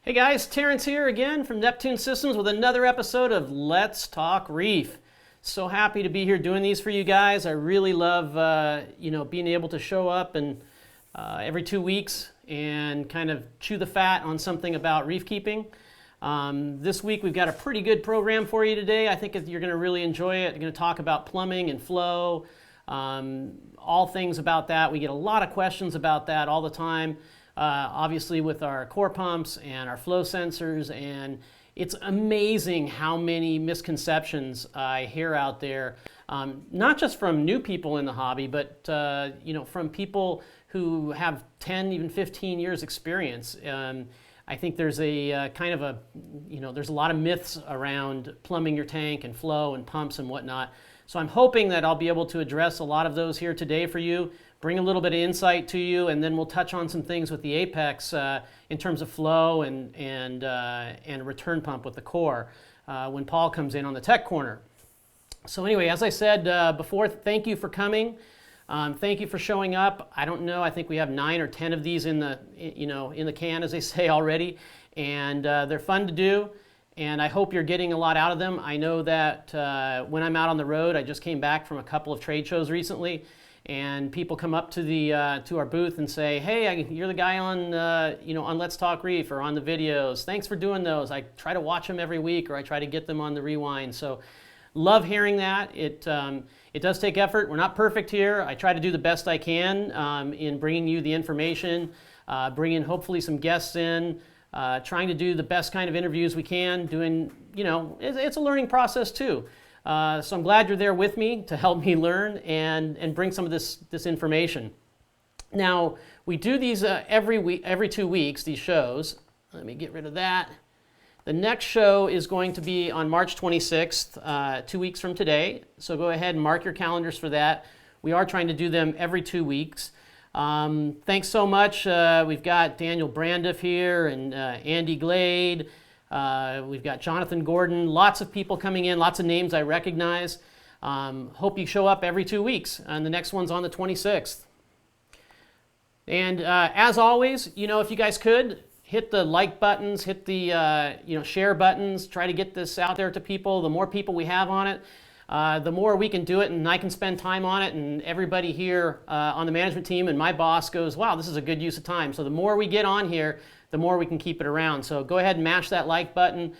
Hey guys, Terence here again from Neptune Systems with another episode of Let's Talk Reef. So happy to be here doing these for you guys. I really love, being able to show up and every 2 weeks and kind of chew the fat on something about reef keeping. This week we've got a pretty good program for you today. I think you're going to really enjoy it. We're going to talk about plumbing and flow, all things about that. We get a lot of questions about that all the time. Obviously with our core pumps and our flow sensors, and it's amazing how many misconceptions I hear out there, not just from new people in the hobby, but from people who have 10, even 15 years experience. I think there's a there's a lot of myths around plumbing your tank and flow and pumps and whatnot. So I'm hoping that I'll be able to address a lot of those here today for you, bring a little bit of insight to you, and then we'll touch on some things with the Apex in terms of flow and return pump with the core when Paul comes in on the tech corner. So anyway, as I said before, thank you for coming. Thank you for showing up. I don't know, I think we have 9 or 10 of these in the can, as they say already, and they're fun to do. And I hope you're getting a lot out of them. I know that when I'm out on the road, I just came back from a couple of trade shows recently, and people come up to our booth and say, "Hey, you're the guy on on Let's Talk Reef or on the videos. Thanks for doing those. I try to watch them every week, or I try to get them on the rewind." So, love hearing that. It does take effort. We're not perfect here. I try to do the best I can in bringing you the information, bringing hopefully some guests in. Trying to do the best kind of interviews we can, it's a learning process too. So I'm glad you're there with me to help me learn and bring some of this information. Now, we do these every 2 weeks, these shows. Let me get rid of that. The next show is going to be on March 26th, 2 weeks from today. So go ahead and mark your calendars for that. We are trying to do them every 2 weeks. Thanks so much. We've got Daniel Brandiff here and Andy Glade. We've got Jonathan Gordon. Lots of people coming in, lots of names I recognize. Hope you show up every 2 weeks, and the next one's on the 26th. And as always, if you guys could, hit the like buttons, hit the share buttons, try to get this out there to people. The more people we have on it, the more we can do it, and I can spend time on it, and everybody here on the management team and my boss goes, wow, this is a good use of time. So the more we get on here, the more we can keep it around. So go ahead and mash that like button,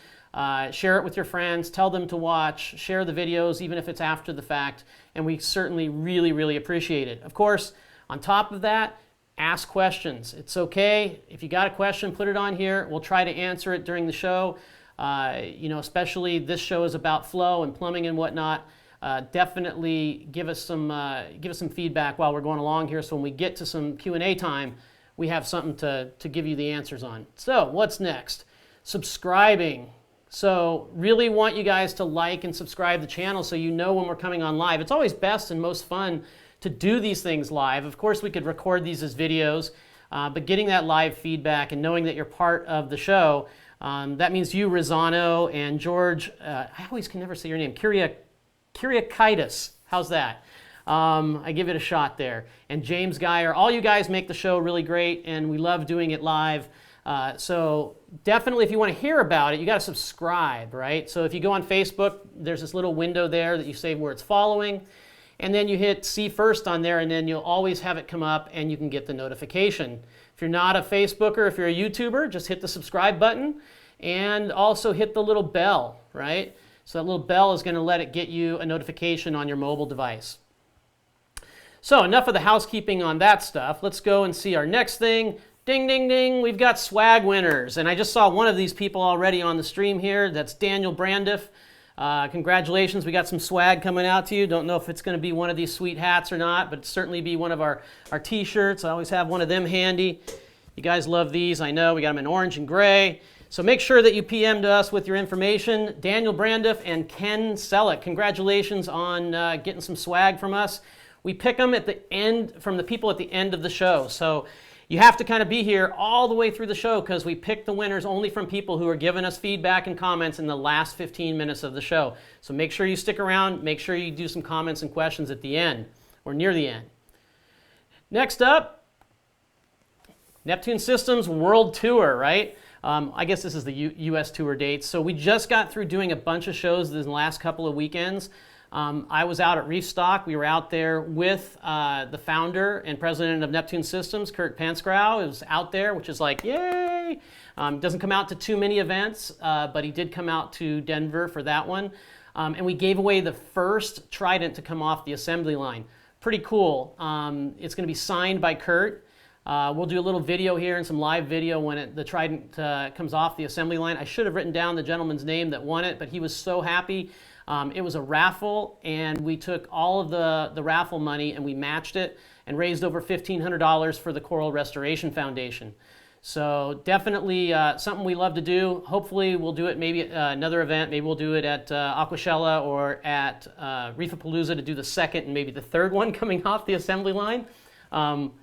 share it with your friends, tell them to watch, share the videos, even if it's after the fact, and we certainly really, really appreciate it. Of course, on top of that, ask questions. It's okay. If you got a question, put it on here. We'll try to answer it during the show. Especially this show is about flow and plumbing and whatnot. Definitely give us some feedback while we're going along here, so when we get to some Q&A time, we have something to give you the answers on. So what's next? Subscribing. So really want you guys to like and subscribe the channel so you know when we're coming on live. It's always best and most fun to do these things live. Of course, we could record these as videos, but getting that live feedback and knowing that you're part of the show, that means you, Rosano, and George, I always can never say your name, Kyriakaitis. How's that? I give it a shot there. And James Geyer, all you guys make the show really great, and we love doing it live. So definitely, if you want to hear about it, you got to subscribe, right? So if you go on Facebook, there's this little window there that you say where it's following, and then you hit see first on there, and then you'll always have it come up, and you can get the notification. If you're not a Facebooker, if you're a YouTuber, just hit the subscribe button and also hit the little bell, right? So that little bell is going to let it get you a notification on your mobile device. So enough of the housekeeping on that stuff. Let's go and see our next thing. Ding, ding, ding. We've got swag winners. And I just saw one of these people already on the stream here. That's Daniel Brandiff. Congratulations, we got some swag coming out to you. Don't know if it's going to be one of these sweet hats or not, but certainly be one of our t-shirts. I always have one of them handy. You guys love these, I know. We got them in orange and gray. So make sure that you PM to us with your information. Daniel Brandiff and Ken Selleck, congratulations on getting some swag from us. We pick them at the end, from the people at the end of the show. So you have to kind of be here all the way through the show because we pick the winners only from people who are giving us feedback and comments in the last 15 minutes of the show. So make sure you stick around. Make sure you do some comments and questions at the end or near the end. Next up, Neptune Systems World Tour, right? I guess this is the U.S. tour dates. So we just got through doing a bunch of shows in the last couple of weekends. I was out at Reef Stock. We were out there with the founder and president of Neptune Systems, Kurt Panskrow. It was out there, which is like, yay! Doesn't come out to too many events, but he did come out to Denver for that one. And we gave away the first Trident to come off the assembly line. Pretty cool. It's going to be signed by Kurt. We'll do a little video here and some live video when the Trident comes off the assembly line. I should have written down the gentleman's name that won it, but he was so happy. It was a raffle, and we took all of the raffle money and we matched it and raised over $1,500 for the Coral Restoration Foundation. So definitely something we love to do. Hopefully we'll do it maybe at another event. Maybe we'll do it at Aquashella or at Reefapalooza to do the second and maybe the third one coming off the assembly line.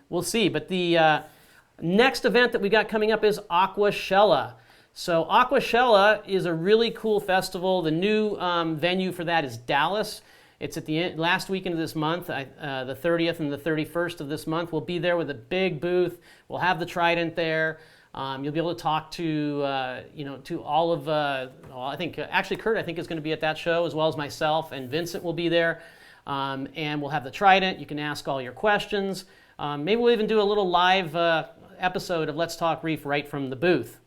We'll see. But the next event that we got coming up is Aquashella. So Aquashella is a really cool festival. The new venue for that is Dallas. It's at the last weekend of this month, the 30th and the 31st of this month. We'll be there with a big booth. We'll have the Trident there. You'll be able to talk to, to all of, I think, actually Kurt, I think is going to be at that show, as well as myself, and Vincent will be there. And we'll have the Trident. You can ask all your questions. Maybe we'll even do a little live episode of Let's Talk Reef right from the booth.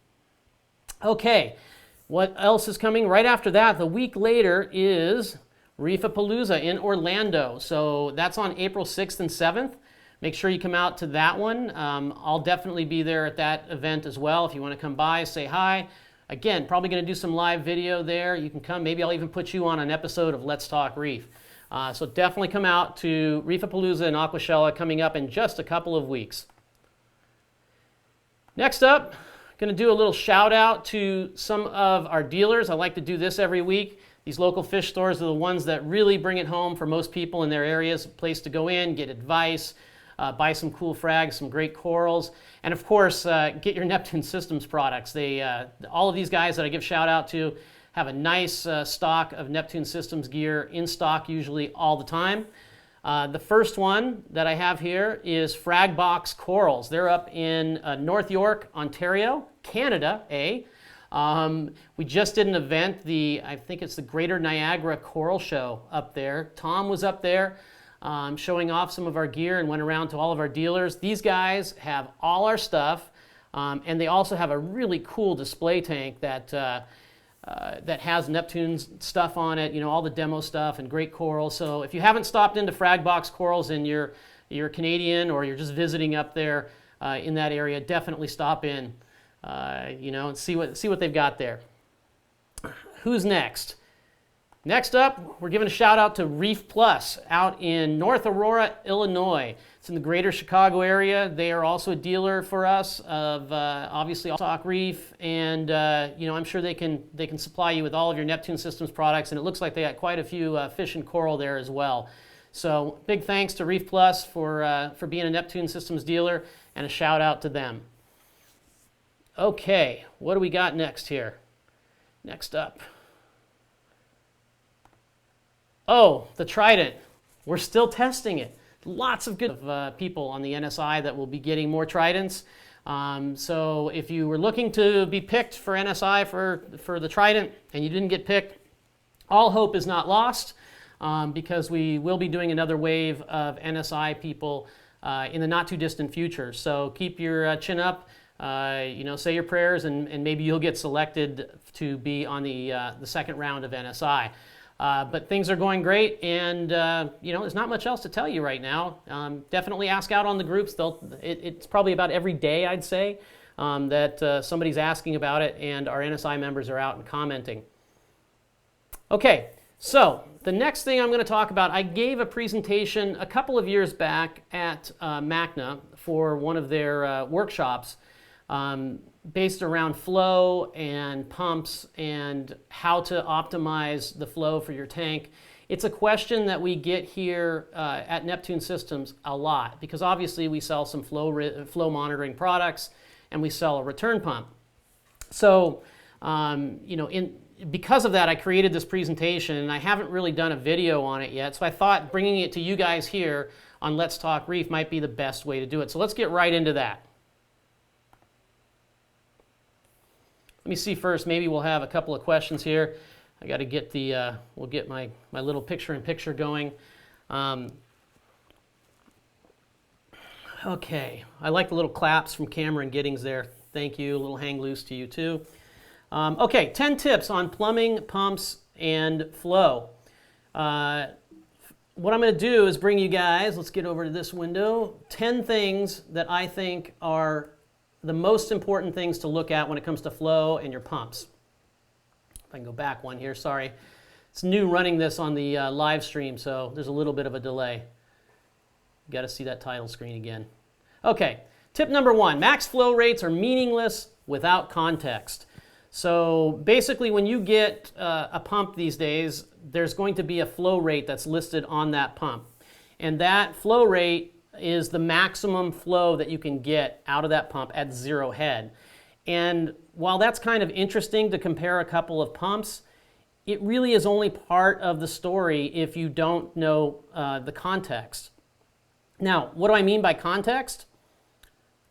Okay, what else is coming? Right after that, the week later, is Reefapalooza in Orlando. So that's on April 6th and 7th. Make sure you come out to that one. I'll definitely be there at that event as well. If you want to come by, say hi. Again, probably going to do some live video there. You can come. Maybe I'll even put you on an episode of Let's Talk Reef. So definitely come out to Reefapalooza and Aquashella coming up in just a couple of weeks. Next up, going to do a little shout out to some of our dealers. I like to do this every week. These local fish stores are the ones that really bring it home for most people in their areas. A place to go in, get advice, buy some cool frags, some great corals, and of course, get your Neptune Systems products. All of these guys that I give shout out to have a nice stock of Neptune Systems gear in stock usually all the time. The first one that I have here is Fragbox Corals. They're up in North York, Ontario, Canada, we just did an event, I think it's the Greater Niagara Coral Show up there. Tom was up there showing off some of our gear and went around to all of our dealers. These guys have all our stuff, and they also have a really cool display tank that has Neptune's stuff on it, all the demo stuff and great coral. So if you haven't stopped into Fragbox Corals and you're Canadian or you're just visiting up there in that area, definitely stop in, and see what they've got there. Who's next? Next up, we're giving a shout out to Reef Plus out in North Aurora, Illinois. It's in the greater Chicago area. They are also a dealer for us of obviously Talk Reef, and I'm sure they can supply you with all of your Neptune Systems products, and it looks like they got quite a few fish and coral there as well. So big thanks to Reef Plus for being a Neptune Systems dealer, and a shout out to them. Okay, what do we got next here? Next up. Oh, the Trident. We're still testing it. Lots of good people on the NSI that will be getting more Tridents. So if you were looking to be picked for NSI for the Trident and you didn't get picked, all hope is not lost, because we will be doing another wave of NSI people in the not too distant future. So keep your chin up, say your prayers, and maybe you'll get selected to be on the second round of NSI. But things are going great, and there's not much else to tell you right now. Definitely ask out on the groups. It's probably about every day, I'd say, that somebody's asking about it, and our NSI members are out and commenting. Okay, so the next thing I'm going to talk about, I gave a presentation a couple of years back at MACNA for one of their workshops, based around flow and pumps and how to optimize the flow for your tank. It's a question that we get here at Neptune Systems a lot, because obviously we sell some flow monitoring products and we sell a return pump. So, because of that, I created this presentation, and I haven't really done a video on it yet. So I thought bringing it to you guys here on Let's Talk Reef might be the best way to do it. So let's get right into that. Let me see first, maybe we'll have a couple of questions here. I got to get we'll get my little picture-in-picture going. Okay, I like the little claps from Cameron Giddings there. Thank you, a little hang loose to you too. Okay, 10 tips on plumbing, pumps, and flow. What I'm going to do is bring you guys, let's get over to this window, 10 things that I think are the most important things to look at when it comes to flow and your pumps. If I can go back one here, sorry. It's new running this on the live stream, so there's a little bit of a delay. You got to see that title screen again. Okay, tip number 1, max flow rates are meaningless without context. So basically when you get a pump these days, there's going to be a flow rate that's listed on that pump. And that flow rate is the maximum flow that you can get out of that pump at 0 head. And while that's kind of interesting to compare a couple of pumps, it really is only part of the story if you don't know the context. Now, what do I mean by context?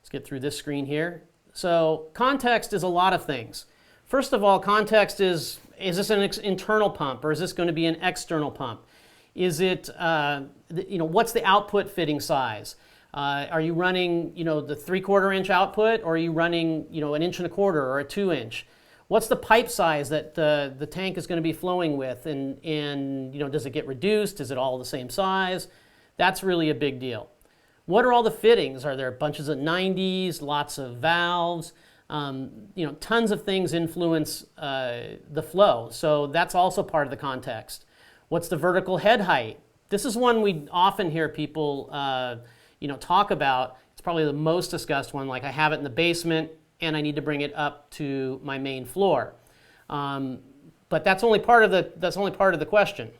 Let's get through this screen here. So context is a lot of things. First of all, context is this an internal pump or is this going to be an external pump? Is it, what's the output fitting size? Are you running, the 3/4 inch output, or are you running, 1 1/4 or a 2 inch? What's the pipe size that the tank is going to be flowing with? And does it get reduced? Is it all the same size? That's really a big deal. What are all the fittings? Are there bunches of 90s, lots of valves? Tons of things influence the flow, so that's also part of the context. What's the vertical head height? This is one we often hear people talk about. It's probably the most discussed one, like I have it in the basement and I need to bring it up to my main floor. But that's only part of the question.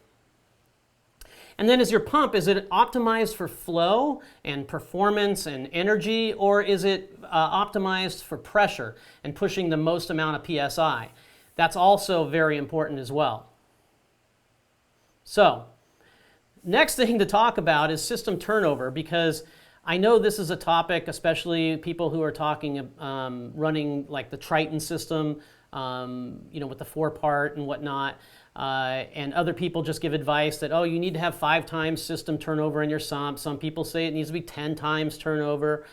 And then is your pump, is it optimized for flow and performance and energy, or is it optimized for pressure and pushing the most amount of PSI? That's also very important as well. So, next thing to talk about is system turnover, because I know this is a topic, especially people who are talking, running like the Triton system, with the 4-part and whatnot. And other people just give advice that, you need to have 5 times system turnover in your sump. Some people say it needs to be 10 times turnover.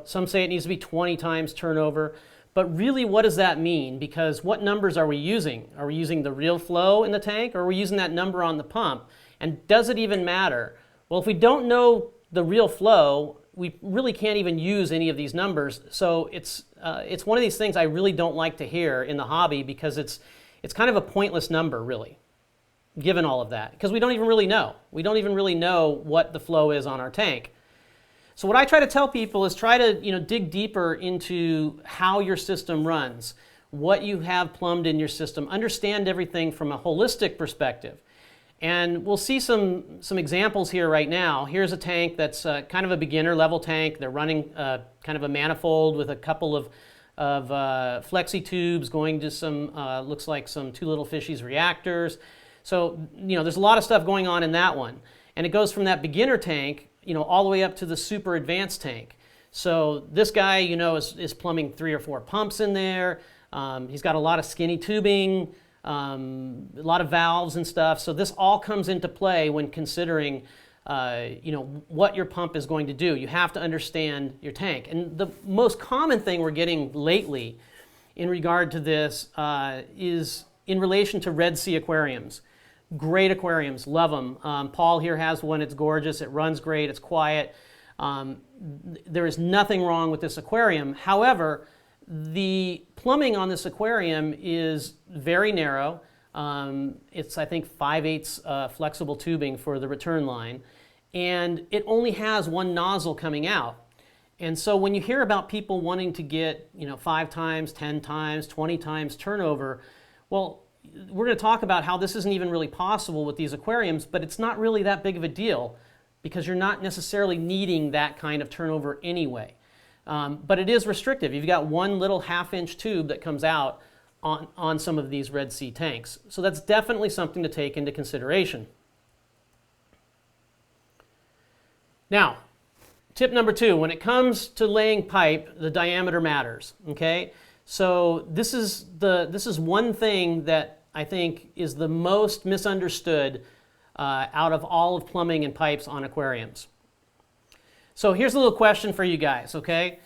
Some say it needs to be 20 times turnover. But really, what does that mean? Because what numbers are we using? Are we using the real flow in the tank, or are we using that number on the pump? And does it even matter? Well, if we don't know the real flow, we really can't even use any of these numbers. So it's one of these things I really don't like to hear in the hobby, because it's kind of a pointless number, really, given all of that, because we don't even really know. We don't even really know what the flow is on our tank. So what I try to tell people is try to dig deeper into how your system runs, what you have plumbed in your system, understand everything from a holistic perspective. And we'll see some examples here right now. Here's a tank that's kind of a beginner level tank. They're running kind of a manifold with a couple of flexi tubes going to some, looks like some 2 Little Fishies reactors. So, there's a lot of stuff going on in that one. And it goes from that beginner tank, all the way up to the super advanced tank. So this guy, is plumbing 3 or 4 pumps in there. He's got a lot of skinny tubing, a lot of valves and stuff. So this all comes into play when considering what your pump is going to do. You have to understand your tank. And the most common thing we're getting lately in regard to this is in relation to Red Sea aquariums. Great aquariums, love them. Paul here has one, it's gorgeous, it runs great, it's quiet. There is nothing wrong with this aquarium. However, the plumbing on this aquarium is very narrow. It's, I think, 5/8 flexible tubing for the return line, and it only has 1 nozzle coming out. And so when you hear about people wanting to get 5 times, 10 times, 20 times turnover, well, we're going to talk about how this isn't even really possible with these aquariums, but it's not really that big of a deal because you're not necessarily needing that kind of turnover anyway. But it is restrictive. You've got 1 little 1/2-inch tube that comes out on some of these Red Sea tanks. So that's definitely something to take into consideration. Now, tip number 2, when it comes to laying pipe, the diameter matters, okay? So this is one thing that I think is the most misunderstood out of all of plumbing and pipes on aquariums. So here's a little question for you guys, okay?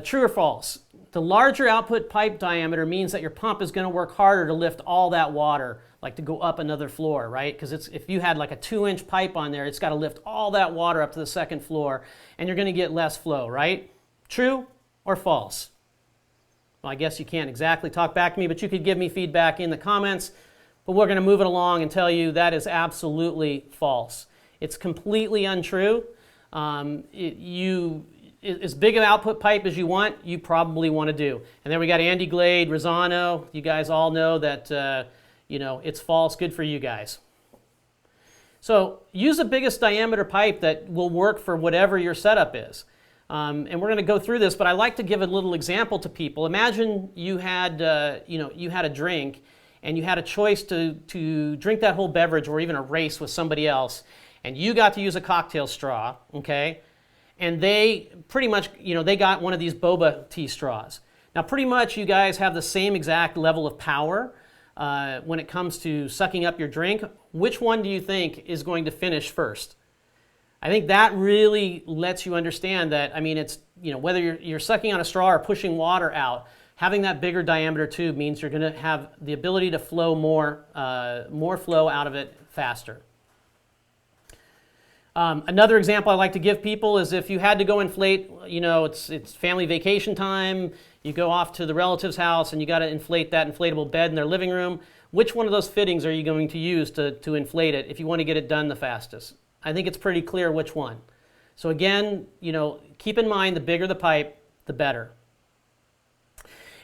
True or false? The larger output pipe diameter means that your pump is going to work harder to lift all that water, like to go up another floor, right? Because if you had like a 2-inch pipe on there, it's got to lift all that water up to the second floor, and you're going to get less flow, right? True or false? Well, I guess you can't exactly talk back to me, but you could give me feedback in the comments. But we're going to move it along and tell you that is absolutely false. It's completely untrue. As big an output pipe as you want, you probably want to do. And then we got Andy Glade, Rosano. You guys all know that it's false. Good for you guys. So use the biggest diameter pipe that will work for whatever your setup is. And we're going to go through this, but I like to give a little example to people. Imagine you had a drink, and you had a choice to drink that whole beverage or even a race with somebody else, and you got to use a cocktail straw, okay? And they pretty much, they got one of these boba tea straws. Now, pretty much you guys have the same exact level of power when it comes to sucking up your drink. Which one do you think is going to finish first? I think that really lets you understand that, it's, whether you're sucking on a straw or pushing water out, having that bigger diameter tube means you're going to have the ability to flow more flow out of it faster. Another example I like to give people is if you had to go inflate, it's family vacation time, you go off to the relative's house and you got to inflate that inflatable bed in their living room, which one of those fittings are you going to use to inflate it if you want to get it done the fastest? I think it's pretty clear which one. So again, keep in mind the bigger the pipe, the better.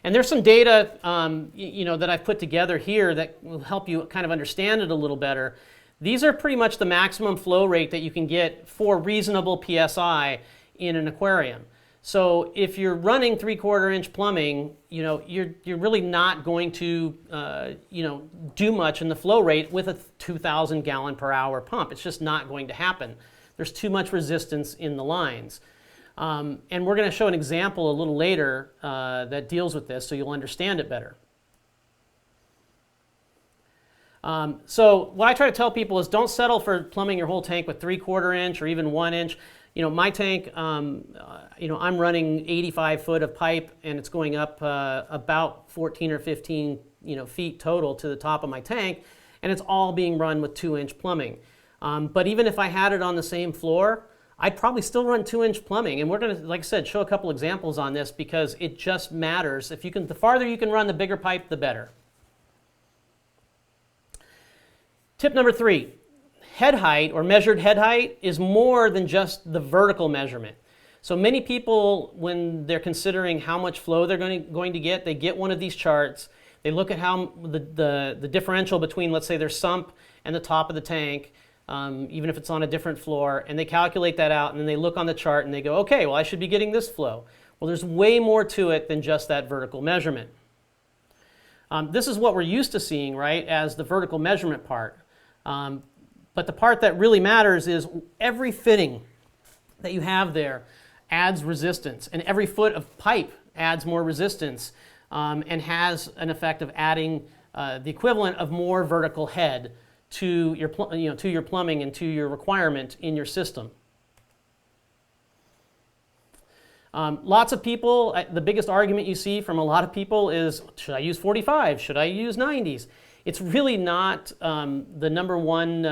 And there's some data, that I've put together here that will help you kind of understand it a little better. These are pretty much the maximum flow rate that you can get for reasonable PSI in an aquarium. So if you're running 3/4 inch plumbing, you're really not going to, do much in the flow rate with a 2,000 gallon per hour pump. It's just not going to happen. There's too much resistance in the lines. And we're going to show an example a little later that deals with this so you'll understand it better. So what I try to tell people is don't settle for plumbing your whole tank with 3/4 inch or even 1 inch. My tank, I'm running 85 foot of pipe and it's going up about 14 or 15 feet total to the top of my tank, and it's all being run with 2-inch plumbing. But even if I had it on the same floor, I'd probably still run 2-inch plumbing. And we're going to, like I said, show a couple examples on this because it just matters. The farther you can run the bigger pipe, the better. Tip number 3, head height or measured head height is more than just the vertical measurement. So many people, when they're considering how much flow they're going to get, they get one of these charts. They look at how the differential between, let's say, their sump and the top of the tank, even if it's on a different floor, and they calculate that out, and then they look on the chart and they go, okay, well, I should be getting this flow. Well, there's way more to it than just that vertical measurement. This is what we're used to seeing, right, as the vertical measurement part. But the part that really matters is every fitting that you have there adds resistance, and every foot of pipe adds more resistance and has an effect of adding the equivalent of more vertical head to your plumbing and to your requirement in your system. Lots of people, the biggest argument you see from a lot of people is, should I use 45? Should I use 90s? It's really not the number one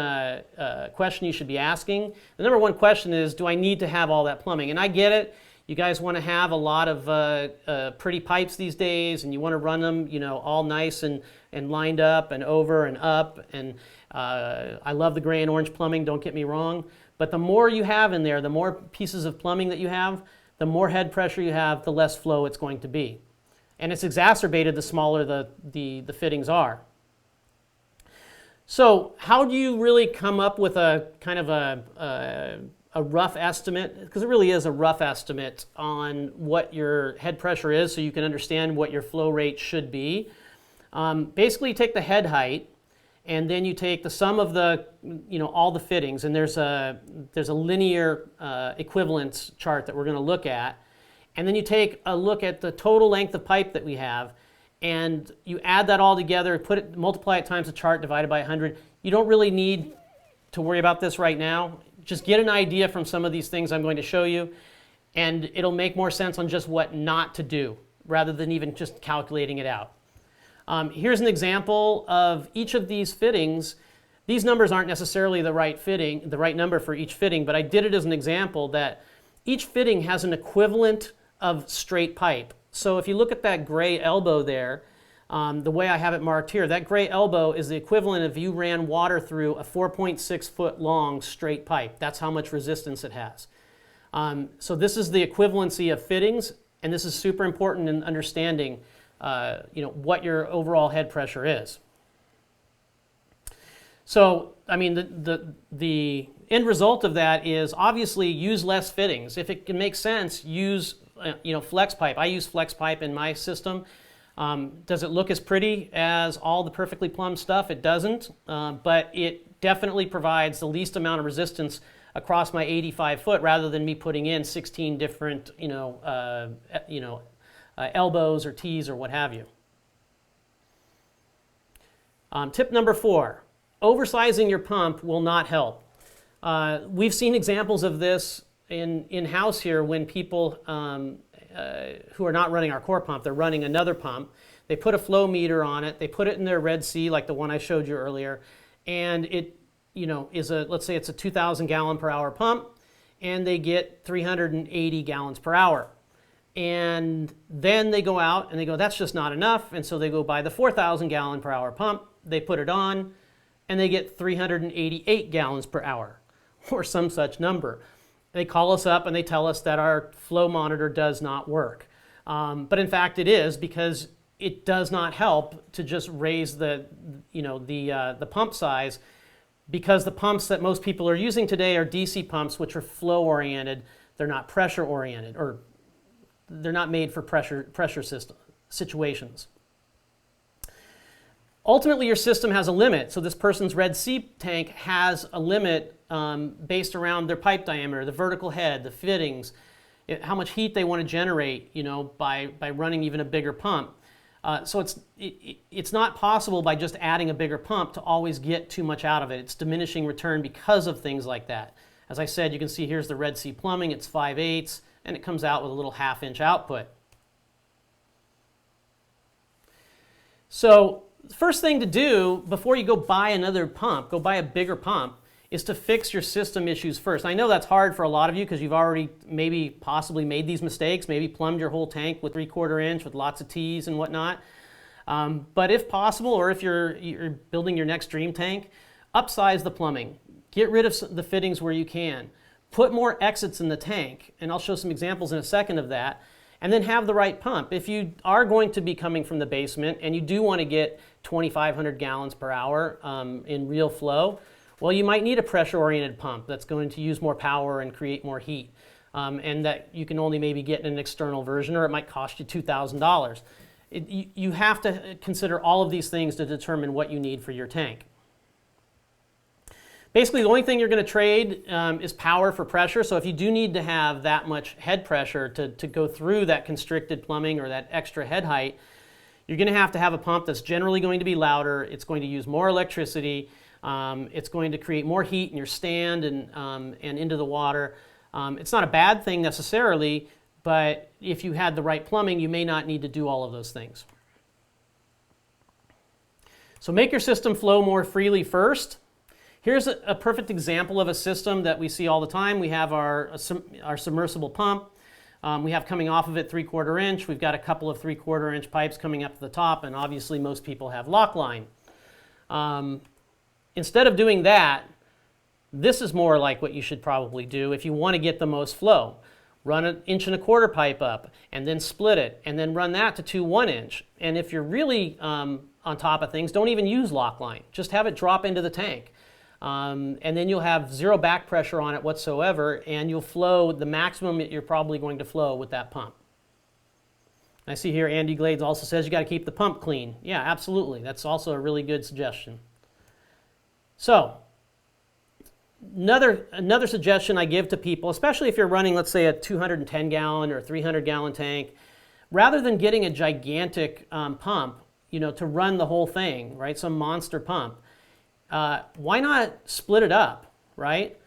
question you should be asking. The number one question is, do I need to have all that plumbing? And I get it. You guys want to have a lot of pretty pipes these days, and you want to run them, all nice and lined up and over and up. And I love the gray and orange plumbing, don't get me wrong. But the more you have in there, the more pieces of plumbing that you have, the more head pressure you have, the less flow it's going to be. And it's exacerbated the smaller the fittings are. So how do you really come up with a kind of a rough estimate? Because it really is a rough estimate on what your head pressure is so you can understand what your flow rate should be. Basically, you take the head height and then you take the sum of all the fittings, and there's a linear equivalence chart that we're going to look at. and then you take a look at the total length of pipe that we have, and you add that all together, multiply it times the chart divided by 100. You don't really need to worry about this right now. Just get an idea from some of these things I'm going to show you, and it'll make more sense on just what not to do rather than even just calculating it out. Here's an example of each of these fittings. These numbers aren't necessarily the right number for each fitting, but I did it as an example that each fitting has an equivalent of straight pipe. So if you look at that gray elbow there, the way I have it marked here, that gray elbow is the equivalent if you ran water through a 4.6 foot long straight pipe. That's how much resistance it has. So this is the equivalency of fittings, and this is super important in understanding what your overall head pressure is. So, I mean, the end result of that is obviously use less fittings. If it can make sense, use flex pipe. I use flex pipe in my system. Does it look as pretty as all the perfectly plumbed stuff? It doesn't, but it definitely provides the least amount of resistance across my 85 foot rather than me putting in 16 different elbows or T's or what have you. Tip number 4, oversizing your pump will not help. We've seen examples of this in-house here when people who are not running our core pump, they're running another pump. They put a flow meter on it, they put it in their Red Sea like the one I showed you earlier, and it let's say it's a 2,000 gallon per hour pump, and they get 380 gallons per hour. And then they go out and they go, that's just not enough, and so they go buy the 4,000 gallon per hour pump, they put it on, and they get 388 gallons per hour, or some such number. They call us up and they tell us that our flow monitor does not work. But in fact it is, because it does not help to just raise the pump size, because the pumps that most people are using today are DC pumps, which are flow oriented. They're not pressure oriented, or they're not made for pressure system situations. Ultimately, your system has a limit. So this person's Red Sea tank has a limit based around their pipe diameter, the vertical head, the fittings, how much heat they want to generate, by running even a bigger pump. So it's not possible by just adding a bigger pump to always get too much out of it. It's diminishing return because of things like that. As I said, you can see here's the Red Sea plumbing. It's 5/8, and it comes out with a little 1/2 inch output. So the first thing to do before you go buy another pump, go buy a bigger pump, is to fix your system issues first. I know that's hard for a lot of you because you've already possibly made these mistakes, maybe plumbed your whole tank with 3/4 inch with lots of T's and whatnot. But if possible, or if you're building your next dream tank, upsize the plumbing. Get rid of the fittings where you can. Put more exits in the tank, and I'll show some examples in a second of that, and then have the right pump. If you are going to be coming from the basement and you do want to get 2,500 gallons per hour in real flow, well, you might need a pressure-oriented pump that's going to use more power and create more heat, and that you can only maybe get in an external version, or it might cost you $2,000. You have to consider all of these things to determine what you need for your tank. Basically, the only thing you're going to trade is power for pressure. So if you do need to have that much head pressure to go through that constricted plumbing or that extra head height, you're going to have a pump that's generally going to be louder. It's going to use more electricity. It's going to create more heat in your stand and into the water. It's not a bad thing necessarily, but if you had the right plumbing, you may not need to do all of those things. So make your system flow more freely first. Here's a perfect example of a system that we see all the time. We have our submersible pump. We have coming off of it 3/4 inch. We've got a couple of 3/4 inch pipes coming up to the top, and obviously most people have lock line. Instead of doing that, this is more like what you should probably do if you want to get the most flow. Run an 1.25 inch pipe up, and then split it, and then run that to 2 1-inch. And if you're really on top of things, don't even use lock line. Just have it drop into the tank. And then you'll have zero back pressure on it whatsoever, and you'll flow the maximum that you're probably going to flow with that pump. I see here Andy Glades also says you got to keep the pump clean. Yeah, absolutely. That's also a really good suggestion. So, Another suggestion I give to people, especially if you're running, let's say, a 210 gallon or 300 gallon tank, rather than getting a gigantic pump, to run the whole thing, right? Some monster pump. Why not split it up, right?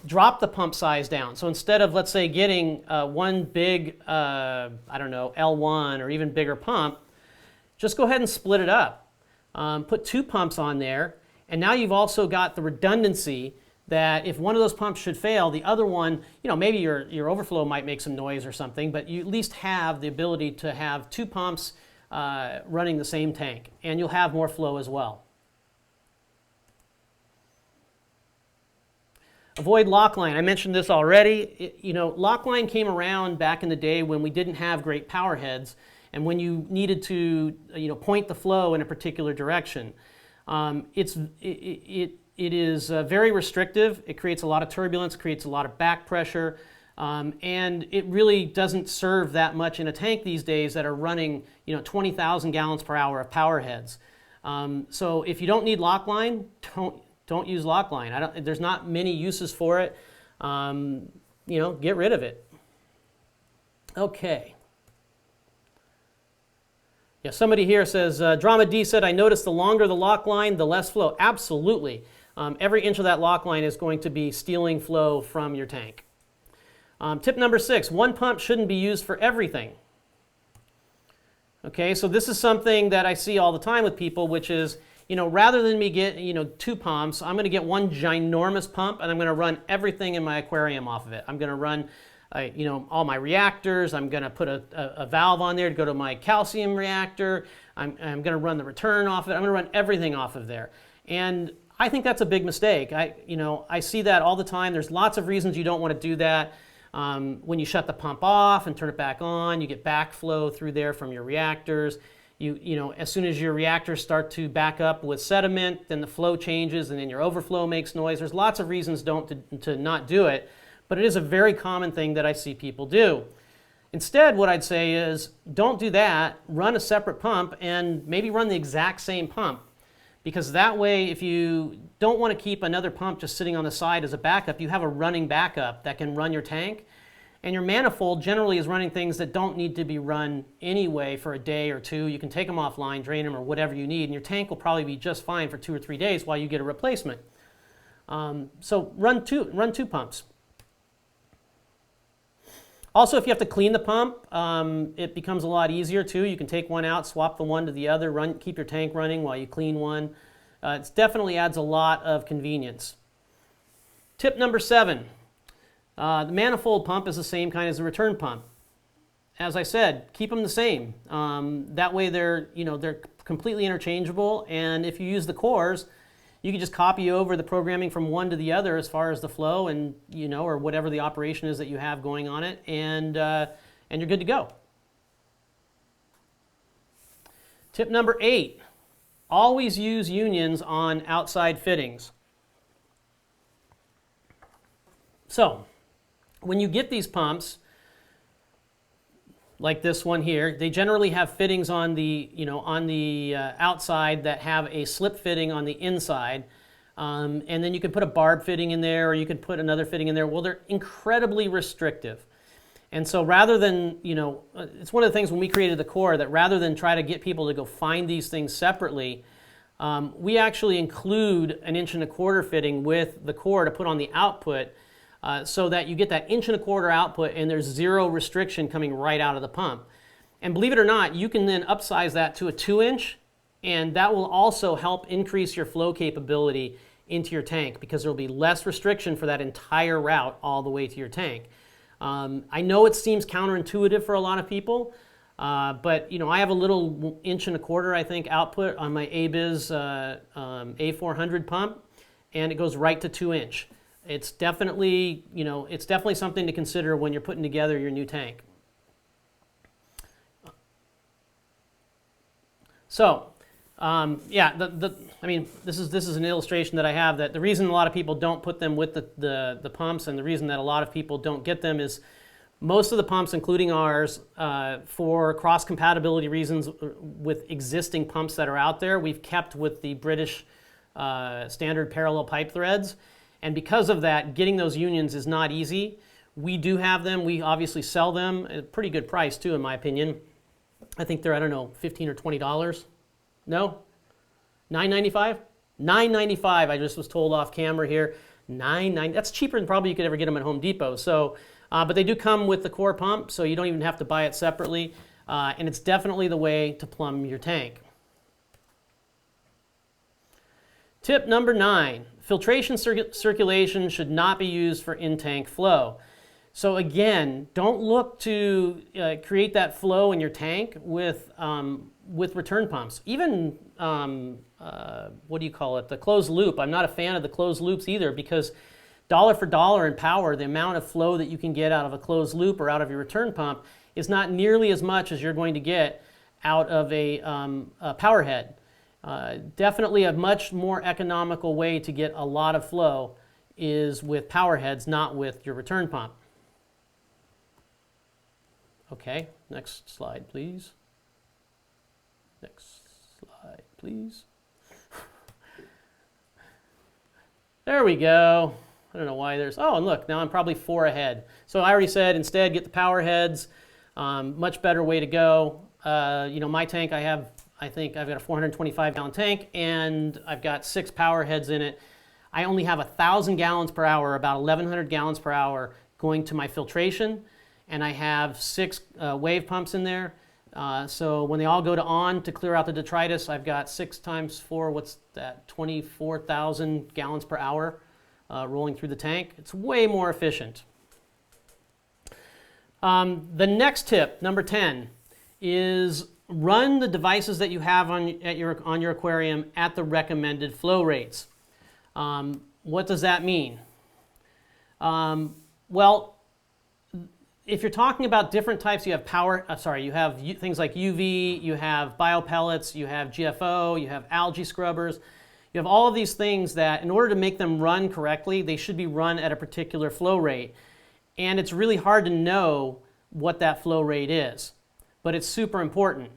Drop the pump size down. So instead of, let's say, getting one big, I don't know, L1 or even bigger pump, just go ahead and split it up. Put 2 pumps on there, and now you've also got the redundancy that if one of those pumps should fail, the other one, maybe your overflow might make some noise or something, but you at least have the ability to have 2 pumps running the same tank, and you'll have more flow as well. Avoid lock line. I mentioned this already. Lock line came around back in the day when we didn't have great power heads and when you needed to point the flow in a particular direction. It is very restrictive. It creates a lot of turbulence, creates a lot of back pressure, and it really doesn't serve that much in a tank these days that are running 20,000 gallons per hour of power heads. So if you don't need lock line, don't use lock line. There's not many uses for it. Get rid of it. Okay. Yeah, somebody here says, Drama D said, I noticed the longer the lock line, the less flow. Absolutely. Every inch of that lock line is going to be stealing flow from your tank. Tip number 6, one pump shouldn't be used for everything. Okay, so this is something that I see all the time with people, which is, rather than me get, 2 pumps, I'm going to get one ginormous pump and I'm going to run everything in my aquarium off of it. I'm going to run, all my reactors. I'm going to put a valve on there to go to my calcium reactor. I'm going to run the return off of it. I'm going to run everything off of there. And I think that's a big mistake. I see that all the time. There's lots of reasons you don't want to do that. When you shut the pump off and turn it back on, you get backflow through there from your reactors. As soon as your reactors start to back up with sediment, then the flow changes and then your overflow makes noise. There's lots of reasons to not do it, but it is a very common thing that I see people do. Instead, what I'd say is don't do that. Run a separate pump and maybe run the exact same pump, because that way, if you don't want to keep another pump just sitting on the side as a backup, you have a running backup that can run your tank. And your manifold generally is running things that don't need to be run anyway for a day or 2. You can take them offline, drain them, or whatever you need, and your tank will probably be just fine for 2 or 3 days while you get a replacement. So run two pumps. Also, if you have to clean the pump, it becomes a lot easier too. You can take one out, swap the one to the other, keep your tank running while you clean one. It definitely adds a lot of convenience. Tip number 7. The manifold pump is the same kind as the return pump. As I said, keep them the same. That way they're completely interchangeable, and if you use the cores, you can just copy over the programming from one to the other as far as the flow and or whatever the operation is that you have going on it, and you're good to go. Tip number 8, always use unions on outside fittings. So, when you get these pumps, like this one here, they generally have fittings on the, outside that have a slip fitting on the inside. And then you can put a barb fitting in there, or you could put another fitting in there. Well, they're incredibly restrictive. And so rather than, it's one of the things when we created the core that rather than try to get people to go find these things separately, we actually include an 1 1/4 fitting with the core to put on the output, so that you get that 1 1/4 output and there's 0 restriction coming right out of the pump. And believe it or not, you can then upsize that to a 2-inch, and that will also help increase your flow capability into your tank because there will be less restriction for that entire route all the way to your tank. I know it seems counterintuitive for a lot of people, but I have a little 1 1/4, I think, output on my ABIZ A400 pump, and it goes right to 2-inch. It's definitely, something to consider when you're putting together your new tank. So, this is an illustration that I have that the reason a lot of people don't put them with the pumps, and the reason that a lot of people don't get them is most of the pumps, including ours, for cross-compatibility reasons with existing pumps that are out there, we've kept with the British standard parallel pipe threads. And because of that, getting those unions is not easy. We do have them. We obviously sell them at a pretty good price too, in my opinion. I think they're, I don't know, $15 or $20. No? $9.95? $9.95. I just was told off camera here. $9.90. That's cheaper than probably you could ever get them at Home Depot. So, but they do come with the core pump, so you don't even have to buy it separately. And it's definitely the way to plumb your tank. Tip number 9, filtration circulation should not be used for in-tank flow. So again, don't look to create that flow in your tank with return pumps. Even, what do you call it, the closed loop. I'm not a fan of the closed loops either, because dollar for dollar in power, the amount of flow that you can get out of a closed loop or out of your return pump is not nearly as much as you're going to get out of a power head. Definitely a much more economical way to get a lot of flow is with power heads, not with your return pump. Okay, next slide, please. Next slide, please. There we go. I don't know why there's, oh, and look, now I'm probably 4 ahead. So I already said instead get the power heads, much better way to go. You know, my tank I think I've got a 425 gallon tank and I've got 6 power heads in it. I only have 1,000 gallons per hour, about 1,100 gallons per hour going to my filtration, and I have 6 wave pumps in there. So when they all go to on to clear out the detritus, I've got 6 times 4, what's that, 24,000 gallons per hour rolling through the tank. It's way more efficient. The next tip, number 10, is run the devices that you have on your aquarium at the recommended flow rates. What does that mean? Well, if you're talking about different types, you have you have things like UV, you have biopellets, you have GFO, you have algae scrubbers. You have all of these things that in order to make them run correctly, they should be run at a particular flow rate. And it's really hard to know what that flow rate is, but it's super important.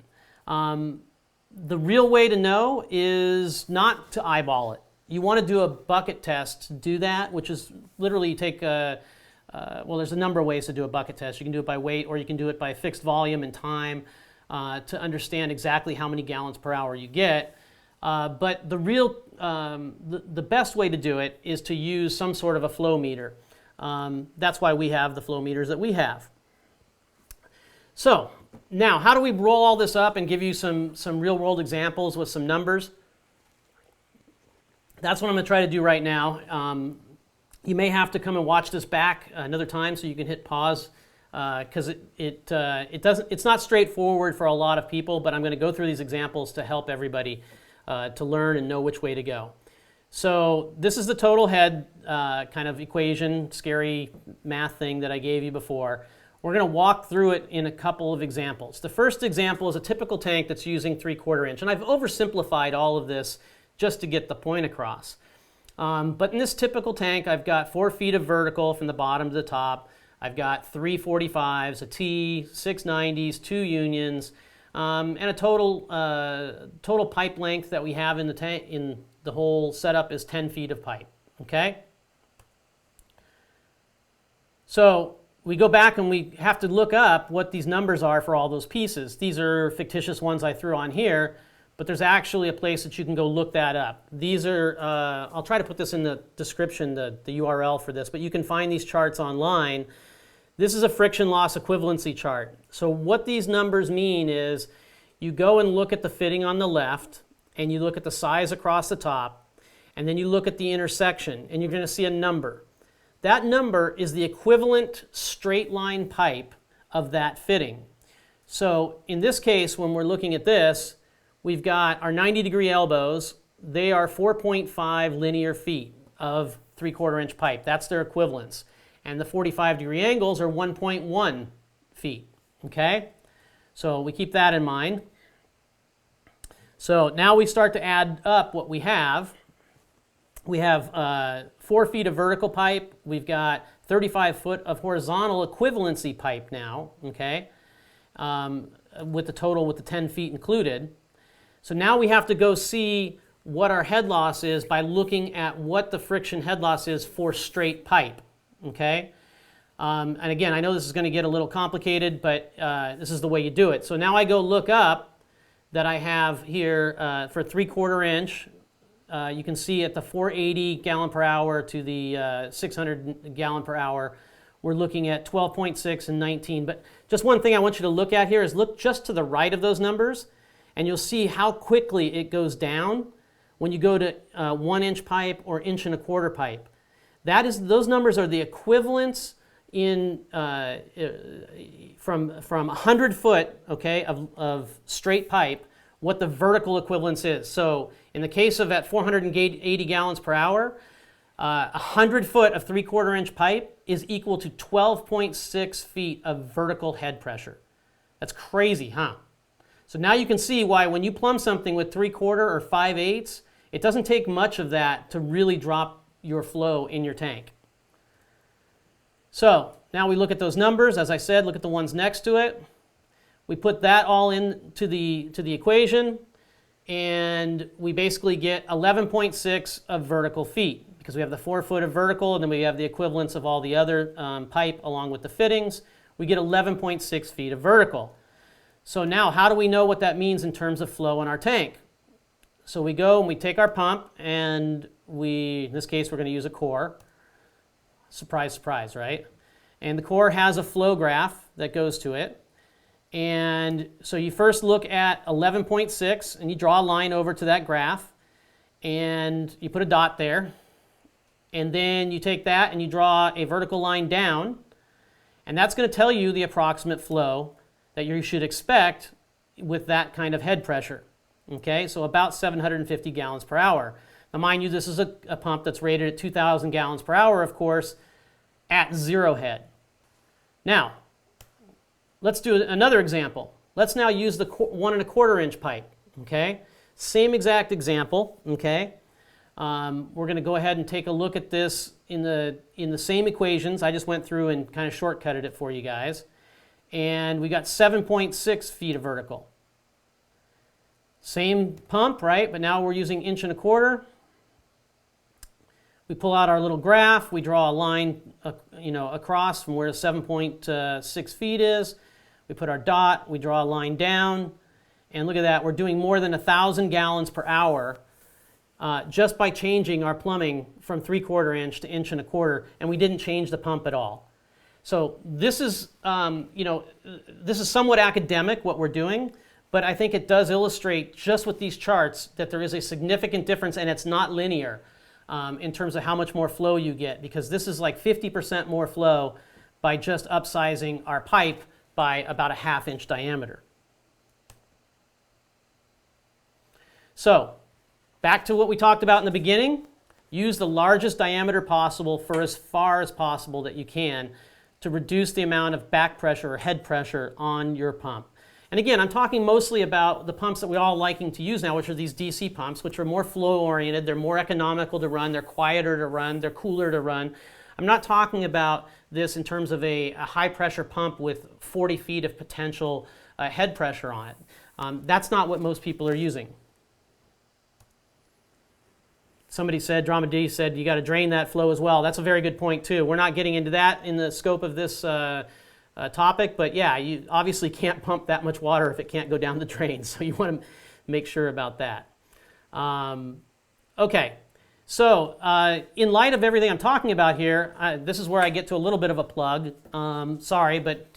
The real way to know is not to eyeball it. You want to do a bucket test to do that, which is literally you take well, there's a number of ways to do a bucket test. You can do it by weight, or you can do it by fixed volume and time to understand exactly how many gallons per hour you get. But the real, the best way to do it is to use some sort of a flow meter. That's why we have the flow meters that we have. So now, how do we roll all this up and give you some real-world examples with some numbers? That's what I'm going to try to do right now. You may have to come and watch this back another time so you can hit pause because it's not straightforward for a lot of people, but I'm going to go through these examples to help everybody to learn and know which way to go. So this is the total head kind of equation, scary math thing that I gave you before. We're going to walk through it in a couple of examples. The first example is a typical tank that's using 3/4 inch, and I've oversimplified all of this just to get the point across. But in this typical tank, I've got 4 feet of vertical from the bottom to the top. I've got 3 45s, a T, 6 90s, 2 unions, and a total pipe length that we have in the tank in the whole setup is 10 feet of pipe. Okay. So we go back and we have to look up what these numbers are for all those pieces. These are fictitious ones I threw on here, but there's actually a place that you can go look that up. These are, I'll try to put this in the description, the URL for this, but you can find these charts online. This is a friction loss equivalency chart. So what these numbers mean is you go and look at the fitting on the left, and you look at the size across the top, and then you look at the intersection, and you're going to see a number. That number is the equivalent straight line pipe of that fitting. So in this case, when we're looking at this, we've got our 90-degree elbows. They are 4.5 linear feet of 3/4 inch pipe. That's their equivalence. And the 45-degree angles are 1.1 feet. Okay? So we keep that in mind. So now we start to add up what we have. We have 4 feet of vertical pipe. We've got 35 foot of horizontal equivalency pipe now, okay, with the total with the 10 feet included. So now we have to go see what our head loss is by looking at what the friction head loss is for straight pipe, okay? And again, I know this is going to get a little complicated, but this is the way you do it. So now I go look up that I have here for 3/4 inch. You can see at the 480 gallon per hour to the 600 gallon per hour, we're looking at 12.6 and 19. But just one thing I want you to look at here is look just to the right of those numbers, and you'll see how quickly it goes down when you go to 1-inch pipe or 1.25-inch pipe. Those numbers are the equivalents in from 100 foot, okay, of straight pipe, what the vertical equivalence is. So in the case of at 480 gallons per hour, 100 foot of 3/4 inch pipe is equal to 12.6 feet of vertical head pressure. That's crazy, huh? So now you can see why when you plumb something with 3/4 or 5/8, it doesn't take much of that to really drop your flow in your tank. So now we look at those numbers. As I said, look at the ones next to it. We put that all into the equation, and we basically get 11.6 of vertical feet because we have the 4 foot of vertical, and then we have the equivalence of all the other pipe along with the fittings. We get 11.6 feet of vertical. So now how do we know what that means in terms of flow in our tank? So we go and we take our pump, and in this case, we're going to use a core. Surprise, surprise, right? And the core has a flow graph that goes to it. And so you first look at 11.6, and you draw a line over to that graph, and you put a dot there. And then you take that and you draw a vertical line down, and that's going to tell you the approximate flow that you should expect with that kind of head pressure. Okay, so about 750 gallons per hour. Now mind you, this is a pump that's rated at 2,000 gallons per hour, of course, at 0 head. Now, let's do another example. Let's now use the 1.25 inch pipe, okay? Same exact example, okay? We're going to go ahead and take a look at this in the same equations. I just went through and kind of shortcutted it for you guys. And we got 7.6 feet of vertical. Same pump, right? But now we're using 1.25 inch. We pull out our little graph. We draw a line, across from where 7.6 feet is. We put our dot. We draw a line down, and look at that. We're doing more than 1,000 gallons per hour just by changing our plumbing from 3/4 inch to 1.25 inch, and we didn't change the pump at all. So this is, this is somewhat academic what we're doing. But I think it does illustrate just with these charts that there is a significant difference, and it's not linear in terms of how much more flow you get, because this is like 50% more flow by just upsizing our pipe by about a 1/2 inch diameter. So back to what we talked about in the beginning. Use the largest diameter possible for as far as possible that you can to reduce the amount of back pressure or head pressure on your pump. And again, I'm talking mostly about the pumps that we all liking to use now, which are these DC pumps, which are more flow-oriented. They're more economical to run. They're quieter to run. They're cooler to run. I'm not talking about this in terms of a high-pressure pump with 40 feet of potential head pressure on it. That's not what most people are using. Somebody said, Drama D said, you got to drain that flow as well. That's a very good point, too. We're not getting into that in the scope of this topic, but yeah, you obviously can't pump that much water if it can't go down the drain, so you want to make sure about that. Okay, so in light of everything I'm talking about here, this is where I get to a little bit of a plug. Sorry, but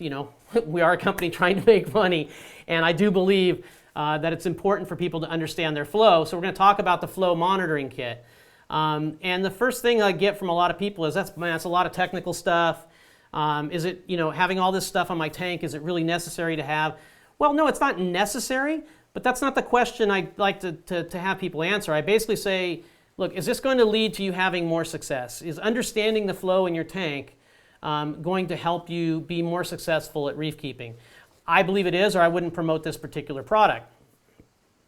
we are a company trying to make money, and I do believe that it's important for people to understand their flow, so we're going to talk about the flow monitoring kit. And the first thing I get from a lot of people is, that's a lot of technical stuff. Is it, having all this stuff on my tank, is it really necessary to have? Well, no, it's not necessary, but that's not the question I'd like to have people answer. I basically say, look, is this going to lead to you having more success? Is understanding the flow in your tank going to help you be more successful at reef keeping? I believe it is, or I wouldn't promote this particular product.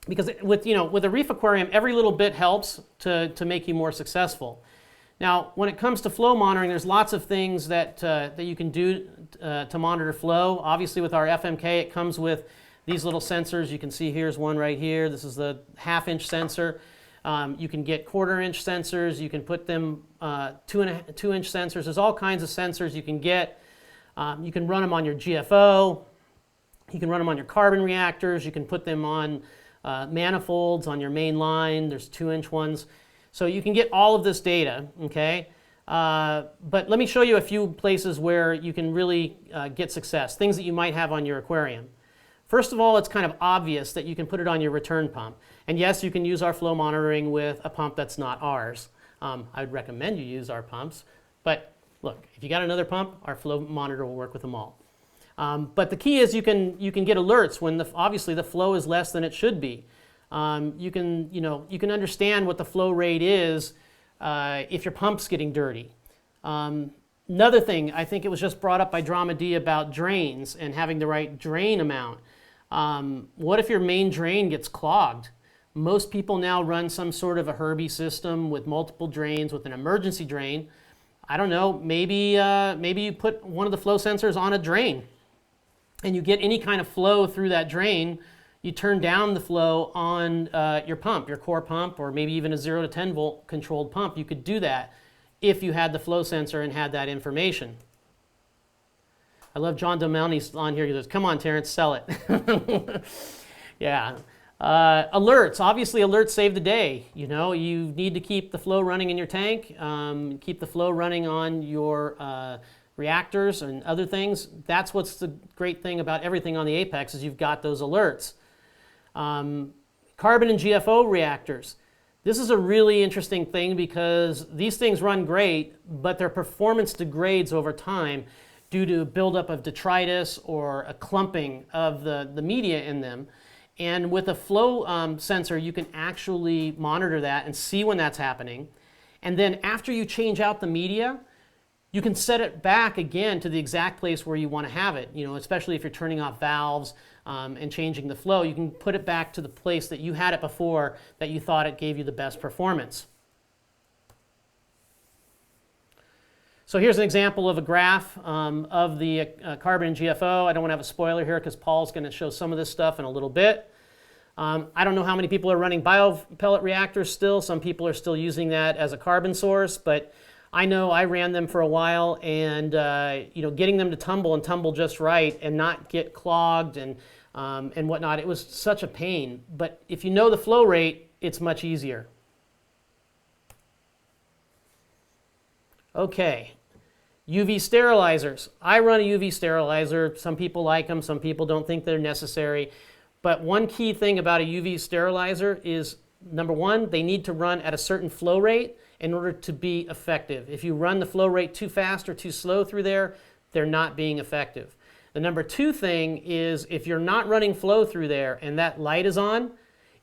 Because with a reef aquarium, every little bit helps to make you more successful. Now, when it comes to flow monitoring, there's lots of things that you can do to monitor flow. Obviously, with our FMK, it comes with these little sensors. You can see here's one right here. This is the 1/2 inch sensor. You can get 1/4-inch sensors. You can put them 2-inch sensors. There's all kinds of sensors you can get. You can run them on your GFO. You can run them on your carbon reactors. You can put them on manifolds on your main line. There's 2-inch ones. So you can get all of this data, okay? But let me show you a few places where you can really get success, things that you might have on your aquarium. First of all, it's kind of obvious that you can put it on your return pump. And yes, you can use our flow monitoring with a pump that's not ours. I would recommend you use our pumps. But look, if you got another pump, our flow monitor will work with them all. But the key is you can get alerts when obviously the flow is less than it should be. You can understand what the flow rate is if your pump's getting dirty. Another thing, I think it was just brought up by Drama D about drains and having the right drain amount. What if your main drain gets clogged? Most people now run some sort of a Herbie system with multiple drains with an emergency drain. I don't know, maybe you put one of the flow sensors on a drain and you get any kind of flow through that drain. You turn down the flow on your pump, your core pump, or maybe even a 0 to 10 volt controlled pump. You could do that if you had the flow sensor and had that information. I love John Domelny's on here. He goes, "Come on, Terence, sell it." Yeah. Alerts. Obviously, alerts save the day. You know, you need to keep the flow running in your tank, keep the flow running on your reactors and other things. That's what's the great thing about everything on the Apex is you've got those alerts. Carbon and GFO reactors. This is a really interesting thing because these things run great, but their performance degrades over time due to buildup of detritus or a clumping of the media in them. And with a flow sensor, you can actually monitor that and see when that's happening. And then after you change out the media, you can set it back again to the exact place where you want to have it. You know, especially if you're turning off valves and changing the flow, you can put it back to the place that you had it before that you thought it gave you the best performance. So here's an example of a graph of the carbon and GFO. I don't want to have a spoiler here because Paul's going to show some of this stuff in a little bit. I don't know how many people are running biopellet reactors still. Some people are still using that as a carbon source, but I know I ran them for a while, and getting them to tumble just right and not get clogged and whatnot, it was such a pain. But if you know the flow rate, it's much easier. Okay, UV sterilizers. I run a UV sterilizer. Some people like them, some people don't think they're necessary. But one key thing about a UV sterilizer is, number one, they need to run at a certain flow rate in order to be effective. If you run the flow rate too fast or too slow through there, they're not being effective. The number two thing is if you're not running flow through there and that light is on,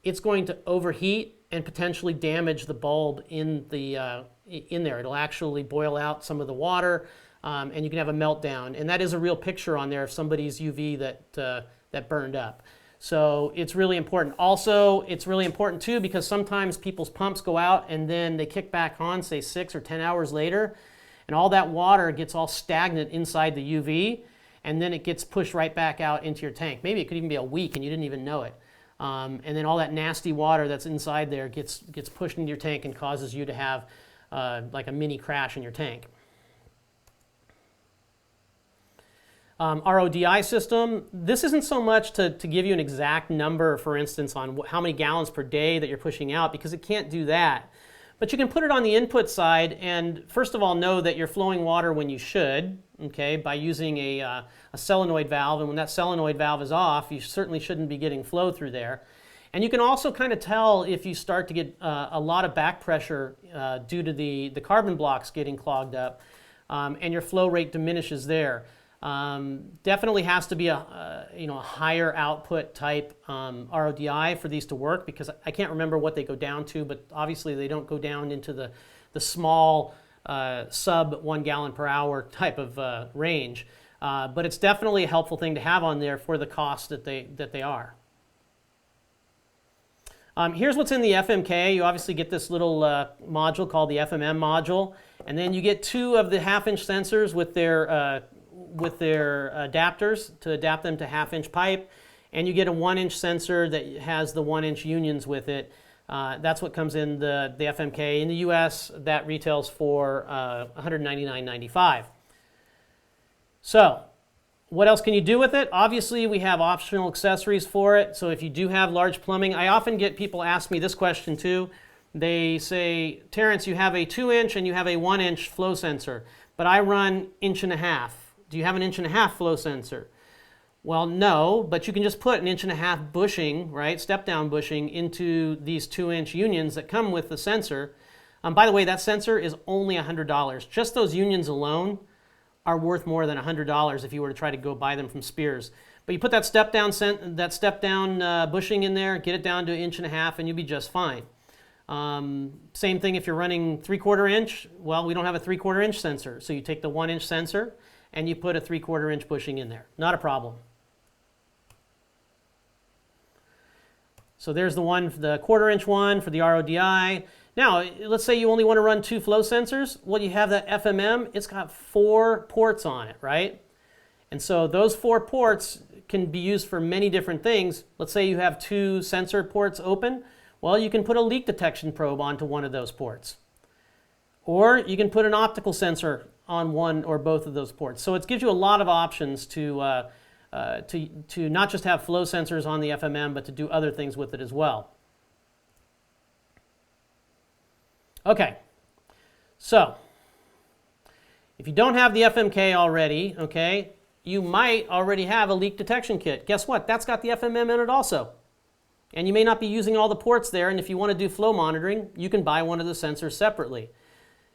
it's going to overheat and potentially damage the bulb in there. It'll actually boil out some of the water and you can have a meltdown. And that is a real picture on there of somebody's UV that burned up. So it's really important. Also, it's really important too because sometimes people's pumps go out and then they kick back on, say 6 or 10 hours later, and all that water gets all stagnant inside the UV, and then it gets pushed right back out into your tank. Maybe it could even be a week and you didn't even know it. And then all that nasty water that's inside there gets pushed into your tank and causes you to have like a mini crash in your tank. RODI system, this isn't so much to give you an exact number, for instance, on how many gallons per day that you're pushing out, because it can't do that. But you can put it on the input side and first of all know that you're flowing water when you should, okay, by using a solenoid valve. And when that solenoid valve is off, you certainly shouldn't be getting flow through there. And you can also kind of tell if you start to get a lot of back pressure due to the carbon blocks getting clogged up and your flow rate diminishes there. Definitely has to be a higher output type RODI for these to work, because I can't remember what they go down to, but obviously they don't go down into the small sub 1 gallon per hour type of range. But it's definitely a helpful thing to have on there for the cost that they are. Here's what's in the FMK. You obviously get this little module called the FMM module, and then you get 2 of the 1/2-inch sensors with their adapters to adapt them to 1/2-inch pipe, and you get a 1-inch sensor that has the 1-inch unions with it That's what comes in the FMK. In the US, that retails for $199.95. So, what else can you do with it? Obviously, we have optional accessories for it. So if you do have large plumbing, I often get people ask me this question too. They say, Terence, you have a 2-inch and you have a 1-inch flow sensor, but I run 1.5 inches. Do you have an 1.5 inch flow sensor? Well, no, but you can just put an 1.5 inch bushing, right, step-down bushing into these 2-inch unions that come with the sensor. By the way, that sensor is only $100. Just those unions alone are worth more than $100 if you were to try to go buy them from Spears. But you put that step-down bushing in there, get it down to 1.5 inches, and you'll be just fine. Same thing if you're running 3/4 inch. Well, we don't have a 3/4 inch sensor, so you take the 1-inch sensor and you put a 3/4 inch bushing in there. Not a problem. So there's the 1/4 inch one for the RODI. Now, let's say you only want to run 2 flow sensors. Well, you have that FMM. It's got 4 ports on it, right? And so those 4 ports can be used for many different things. Let's say you have 2 sensor ports open. Well, you can put a leak detection probe onto one of those ports. Or you can put an optical sensor on one or both of those ports. So it gives you a lot of options to not just have flow sensors on the FMM, but to do other things with it as well. Okay, so if you don't have the FMK already, okay, you might already have a leak detection kit. Guess what? That's got the FMM in it also. And you may not be using all the ports there, and if you want to do flow monitoring, you can buy one of the sensors separately.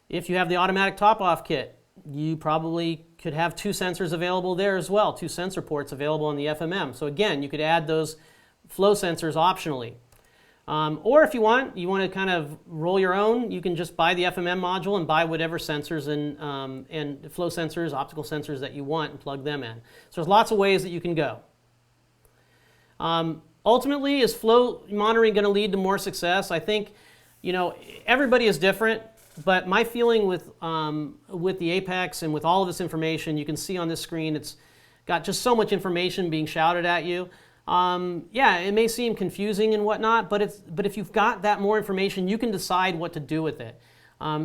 If you have the automatic top-off kit, you probably could have 2 sensors available there as well, 2 sensor ports available on the FMM. So again, you could add those flow sensors optionally. Or if you want to kind of roll your own, you can just buy the FMM module and buy whatever sensors and flow sensors, optical sensors that you want and plug them in. So there's lots of ways that you can go. Ultimately, is flow monitoring going to lead to more success? I think, everybody is different, but my feeling with the Apex and with all of this information, you can see on this screen, it's got just so much information being shouted at you. Yeah, it may seem confusing and whatnot, but if you've got that more information, you can decide what to do with it.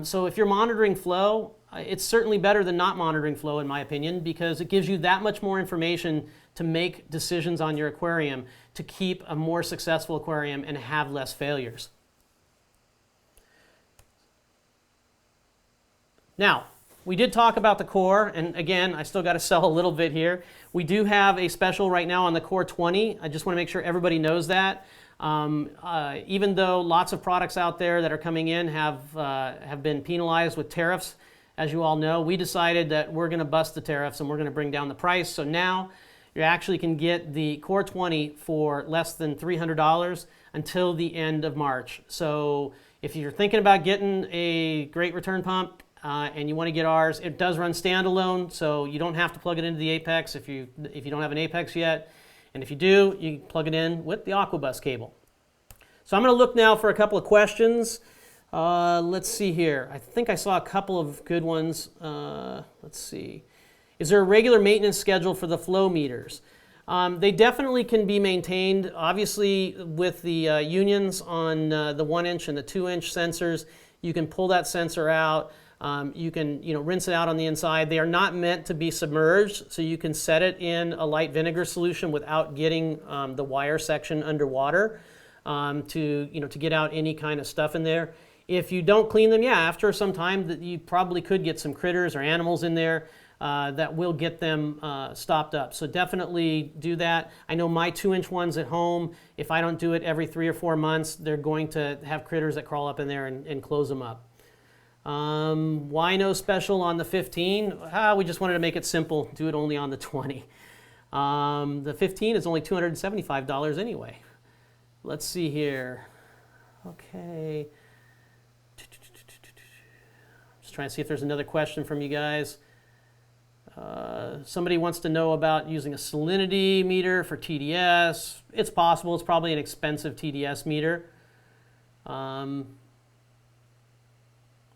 So if you're monitoring flow, it's certainly better than not monitoring flow, in my opinion, because it gives you that much more information to make decisions on your aquarium to keep a more successful aquarium and have less failures. Now, we did talk about the core, and again, I still got to sell a little bit here. We do have a special right now on the Core 20. I just want to make sure everybody knows that. Even though lots of products out there that are coming in have been penalized with tariffs, as you all know, we decided that we're going to bust the tariffs and we're going to bring down the price. So now you actually can get the Core 20 for less than $300 until the end of March. So if you're thinking about getting a great return pump, and you want to get ours, it does run standalone, so you don't have to plug it into the Apex if you don't have an Apex yet. And if you do, you can plug it in with the Aquabus cable. So I'm going to look now for a couple of questions. Let's see here. I think I saw a couple of good ones. Let's see. Is there a regular maintenance schedule for the flow meters? They definitely can be maintained. Obviously, with the unions on the 1-inch and the 2-inch sensors, you can pull that sensor out. You can rinse it out on the inside. They are not meant to be submerged, so you can set it in a light vinegar solution without getting the wire section underwater to get out any kind of stuff in there. If you don't clean them, yeah, after some time, you probably could get some critters or animals in there that will get them stopped up. So definitely do that. I know my 2-inch ones at home, if I don't do it every 3 or 4 months, they're going to have critters that crawl up in there and close them up. Why no special on the 15? We just wanted to make it simple. Do it only on the 20. The 15 is only $275 anyway. Let's see here. Okay. Just trying to see if there's another question from you guys. Somebody wants to know about using a salinity meter for TDS. It's possible. It's probably an expensive TDS meter.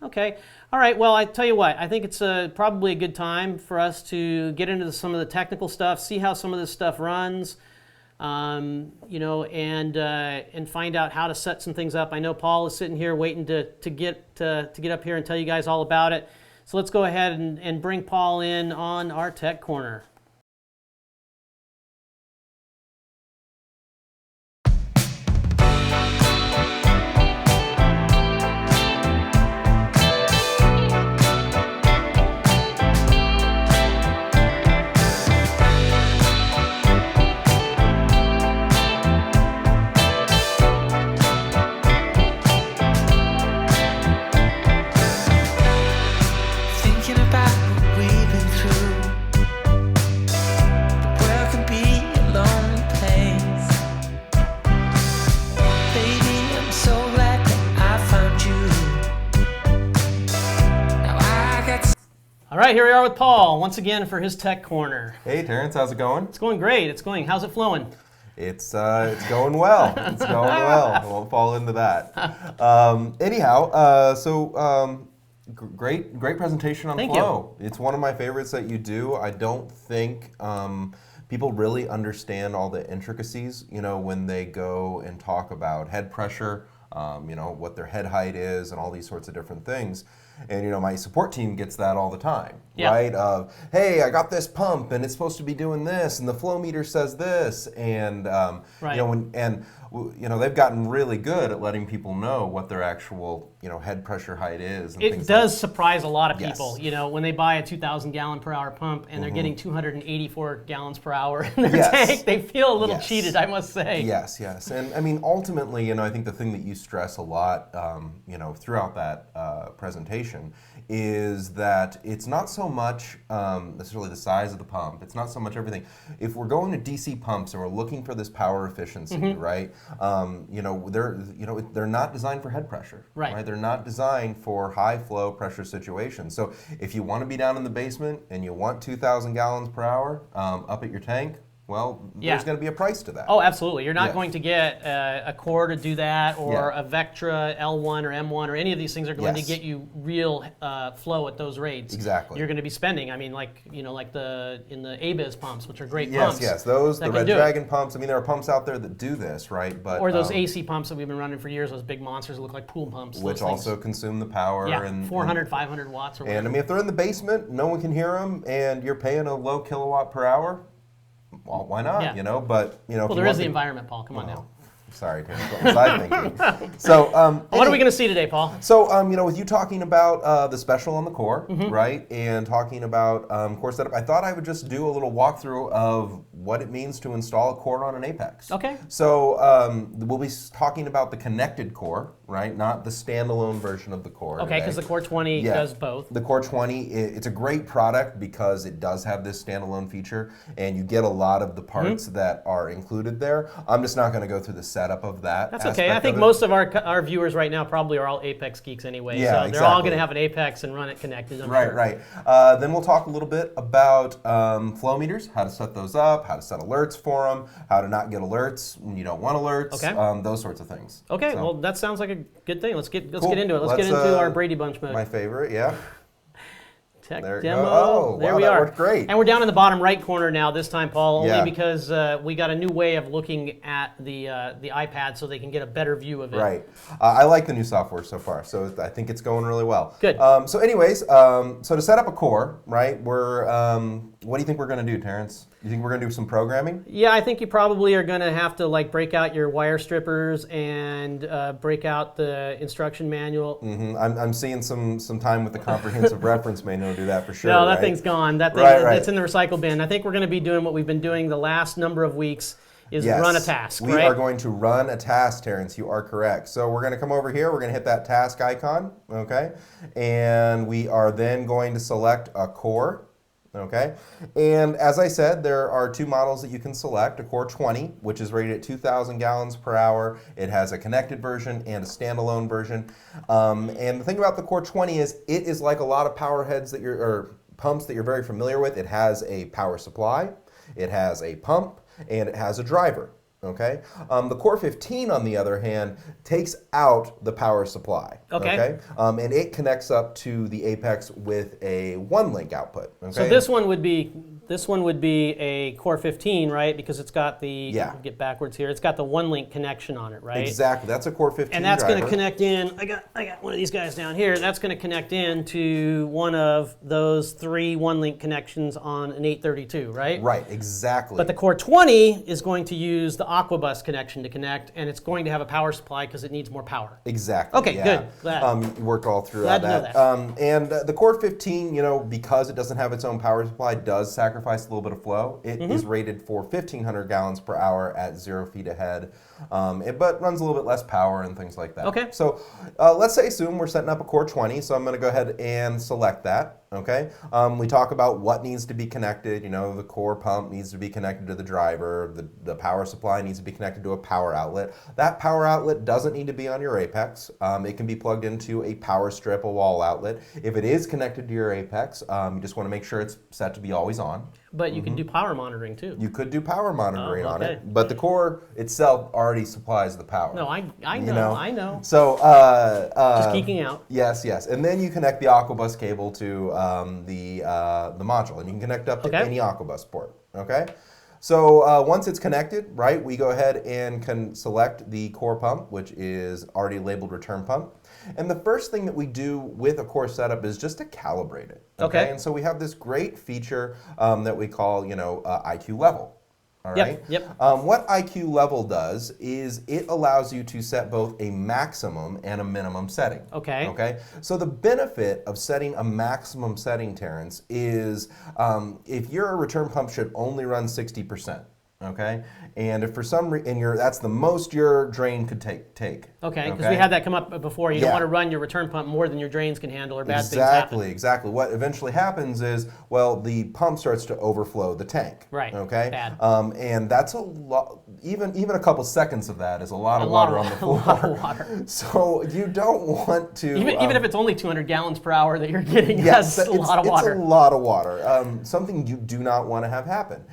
Okay. All right. Well, I tell you what, I think it's probably a good time for us to get into some of the technical stuff, see how some of this stuff runs. you know, and find out how to set some things up. I know Paul is sitting here waiting to get up here and tell you guys all about it. So let's go ahead and bring Paul in on our Tech Corner. All right, here we are with Paul once again for his Tech Corner. Hey, Terence, how's it going? It's going great. It's going. How's it flowing? It's going well. It's going well. I won't fall into that. Great presentation on Thank flow. It's one of my favorites that you do. I don't think people really understand all the intricacies, you know, when they go and talk about head pressure, you know, what their head height is and all these sorts of different things. And, you know, my support team gets that all the time, right? Of, hey, I got this pump and it's supposed to be doing this and the flow meter says this. And, you know, they've gotten really good at letting people know what their actual, you know, head pressure height is. And it does surprise a lot of people, you know, when they buy a 2,000 gallon per hour pump and they're getting 284 gallons per hour in their tank. They feel a little cheated, I must say. Yes. And I mean, ultimately, you know, I think the thing that you stress a lot, you know, throughout that presentation is that it's not so much necessarily the size of the pump. It's not so much everything. If we're going to DC pumps and we're looking for this power efficiency, right? You know, they're not designed for head pressure, right? They're not designed for high flow pressure situations. So if you want to be down in the basement and you want 2,000 gallons per hour up at your tank, well, there's going to be a price to that. Oh, absolutely. You're not going to get a core to do that, or a Vectra L1 or M1 or any of these things are going to get you real flow at those rates. Exactly. You're going to be spending. I mean, like, you know, like in the ABIZ pumps, which are great pumps. Yes, those, the Red Dragon pumps. I mean, there are pumps out there that do this, right? But or those AC pumps that we've been running for years, those big monsters that look like pool pumps. Which also consume the power. Yeah, 400, 500 watts or whatever. And I mean, if they're in the basement, no one can hear them, and you're paying a low kilowatt per hour, well, why not? You know, but you know. Well, there is the environment, Paul. Come on now. Sorry, Terence, what was I thinking? So, what are we going to see today, Paul? So, you know, with you talking about the special on the core, right, and talking about core setup, I thought I would just do a little walkthrough of what it means to install a core on an Apex. Okay. So, we'll be talking about the connected core, right, not the standalone version of the core. Okay, because the Core 20 does both. The Core 20, it's a great product because it does have this standalone feature, and you get a lot of the parts that are included there. I'm just not going to go through the setup of that. That's okay. I think most of our viewers right now probably are all Apex geeks anyway. Yeah, so they're all going to have an Apex and run it connected. Right. Then we'll talk a little bit about flow meters, how to set those up, how to set alerts for them, how to not get alerts when you don't want alerts, those sorts of things. Okay, well that sounds like a good thing. Let's get into it. Let's get into our Brady Bunch mode. My favorite, yeah. Tech there demo. Oh, there wow, we that are. Worked great. And we're down in the bottom right corner now this time, Paul, only because we got a new way of looking at the iPad so they can get a better view of it. Right. I like the new software so far, so I think it's going really well. Good. So anyways, so to set up a core, right, what do you think we're going to do, Terence? You think we're going to do some programming? Yeah, I think you probably are going to have to like break out your wire strippers and break out the instruction manual. I'm seeing some time with the comprehensive reference manual to do that for sure. No, that thing's gone. That thing, it's in the recycle bin. I think we're going to be doing what we've been doing the last number of weeks, is run a task, we are going to run a task, Terence. You are correct. So we're going to come over here. We're going to hit that task icon, okay? And we are then going to select a core. Okay, and as I said, there are two models that you can select, a Core 20, which is rated at 2,000 gallons per hour. It has a connected version and a standalone version. And the thing about the Core 20 is it is like a lot of power heads or pumps that you're very familiar with. It has a power supply, it has a pump, and it has a driver. Okay. The Core 15, on the other hand, takes out the power supply. Okay. And it connects up to the Apex with a one-link output. Okay? So this one would be This one would be a Core 15, right? Because it's got the, get backwards here, it's got the one-link connection on it, right? Exactly, that's a Core 15 and that's going to driver. connect in, I got one of these guys down here, that's going to connect in to one of those 3 one-link connections on an 832, right? Right, exactly. But the Core 20 is going to use the Aquabus connection to connect, and it's going to have a power supply because it needs more power. Exactly. Okay, good. Glad. You worked all through Glad that. to know that. And the Core 15, you know, because it doesn't have its own power supply, does sacrifice a little bit of flow. It is rated for 1,500 gallons per hour at 0 feet ahead, but runs a little bit less power and things like that. Okay. So let's assume we're setting up a Core 20, so I'm going to go ahead and select that. Okay. We talk about what needs to be connected. You know, the core pump needs to be connected to the driver. The power supply needs to be connected to a power outlet. That power outlet doesn't need to be on your Apex. It can be plugged into a power strip, a wall outlet. If it is connected to your Apex, you just want to make sure it's set to be always on. But you can do power monitoring too. You could do power monitoring on it, but the core itself already supplies the power. No, I You know, I know. So Just geeking out. Yes, yes, and then you connect the Aquabus cable to the module, and you can connect up to any Aquabus port. Okay. So once it's connected, right, we go ahead and can select the core pump, which is already labeled return pump. And the first thing that we do with a core setup is just to calibrate it. Okay. And so we have this great feature that we call, IQ level. All right. Yep. What IQ level does is it allows you to set both a maximum and a minimum setting. Okay. Okay. So the benefit of setting a maximum setting, Terence, is if your return pump should only run 60%. Okay, and if for some reason that's the most your drain could take. Okay, because we had that come up before. You don't want to run your return pump more than your drains can handle, or bad things happen. Exactly. What eventually happens is, well, the pump starts to overflow the tank. Right. Okay. Bad. And that's a lot. Even a couple seconds of that is a lot of water on the floor. A lot of water. So you don't want to. Even if it's only 200 gallons per hour that you're getting, that's a lot of water. It's a lot of water. Something you do not want to have happen.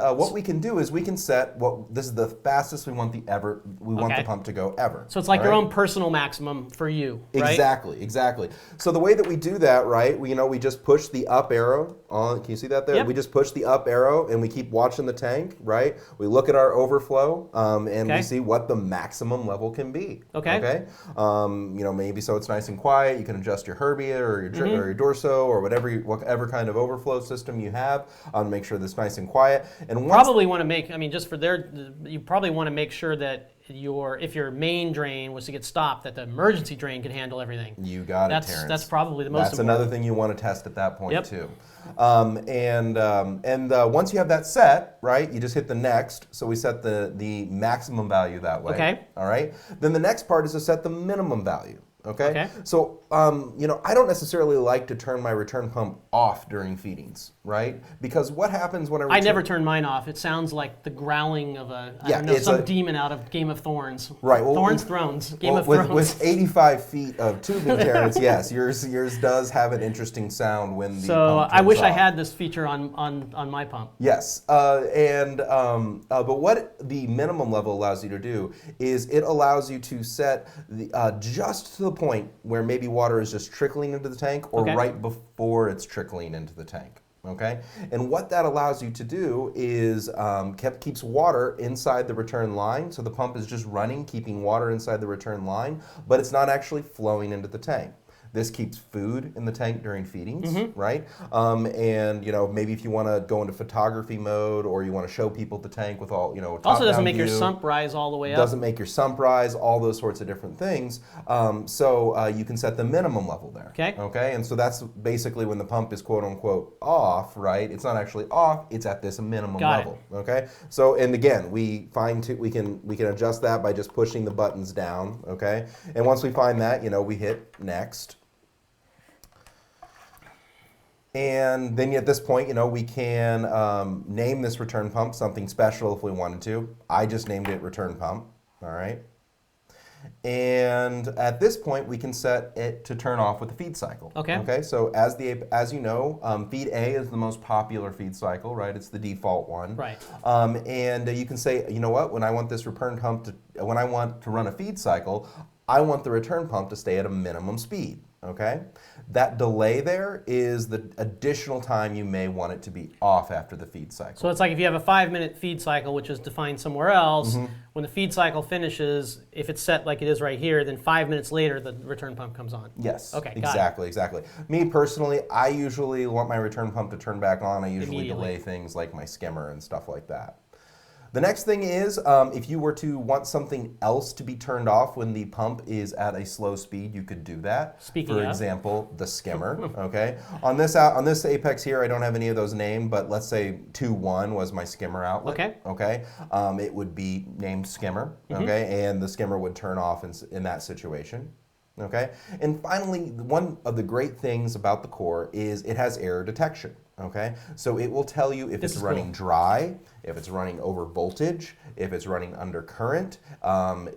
What we can do is we can set this is the fastest we want the pump to go ever. So it's like your own personal maximum for you, right? Exactly. So the way that we do that, right? We just push the up arrow on. Can you see that there? Yep. We just push the up arrow and we keep watching the tank, right? We look at our overflow and we see what the maximum level can be. Okay. Maybe so it's nice and quiet. You can adjust your Herbia or your Dorso or whatever kind of overflow system you have to make sure that's nice and quiet. And probably want to make, you probably want to make sure that if your main drain was to get stopped, that the emergency drain can handle everything. You got it, Terence. That's probably the most important. That's another thing you want to test at that point too. Once you have that set, right, you just hit the next. So we set the maximum value that way. Okay. All right. Then the next part is to set the minimum value. Okay. So, I don't necessarily like to turn my return pump off during feedings, right? Because what happens when I never turn mine off. It sounds like the growling of some demon out of Game of Thrones. Right. Well, Thrones. Game of Thrones. With 85 feet of tubing, Terence, yes, yours does have an interesting sound when the pump I wish turns I off. had this feature on my pump. Yes, but what the minimum level allows you to do is it allows you to set just to the point where maybe water is just trickling into the tank or right before it's trickling into the tank. Okay, and what that allows you to do is keeps water inside the return line, so the pump is just running, keeping water inside the return line, but it's not actually flowing into the tank. This keeps food in the tank during feedings, right? Maybe if you want to go into photography mode or you want to show people the tank with all, Also doesn't make your sump rise all the way up. Doesn't make your sump rise, all those sorts of different things. So you can set the minimum level there. Okay. And so that's basically when the pump is quote unquote off, right? It's not actually off, it's at this minimum level. Okay. So, and again, we can adjust that by just pushing the buttons down. Okay. And once we find that, we hit next. And then at this point, we can name this return pump something special if we wanted to. I just named it return pump, all right? And at this point, we can set it to turn off with the feed cycle. Okay. So as you know, feed A is the most popular feed cycle, right? It's the default one. Right. And you can say, you know what? When I want this return pump when I want to run a feed cycle, I want the return pump to stay at a minimum speed. okay? That delay there is the additional time you may want it to be off after the feed cycle. So it's like if you have a 5-minute feed cycle, which is defined somewhere else, when the feed cycle finishes, if it's set like it is right here, then 5 minutes later the return pump comes on. Yes, Okay, exactly. Me personally, I usually want my return pump to turn back on. I usually delay things like my skimmer and stuff like that. The next thing is, if you were to want something else to be turned off when the pump is at a slow speed, you could do that. Speaking For of. example, the skimmer, okay? On this Apex here, I don't have any of those named, but let's say 2.1 was my skimmer outlet. Okay. It would be named skimmer, okay? And the skimmer would turn off in that situation. Okay, and finally, one of the great things about the core is it has error detection. Okay, so it will tell you if it's running dry, if it's running over voltage, if it's running under current,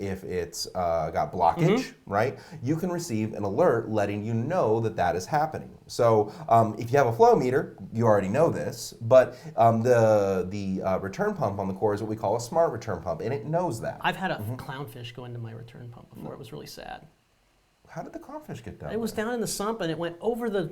if it's got blockage, right? You can receive an alert letting you know that that is happening. So if you have a flow meter, you already know this, but the return pump on the core is what we call a smart return pump, and it knows that. I've had a clownfish go into my return pump before. It was really sad. How did the clownfish get down? It was down in the sump, and it went over the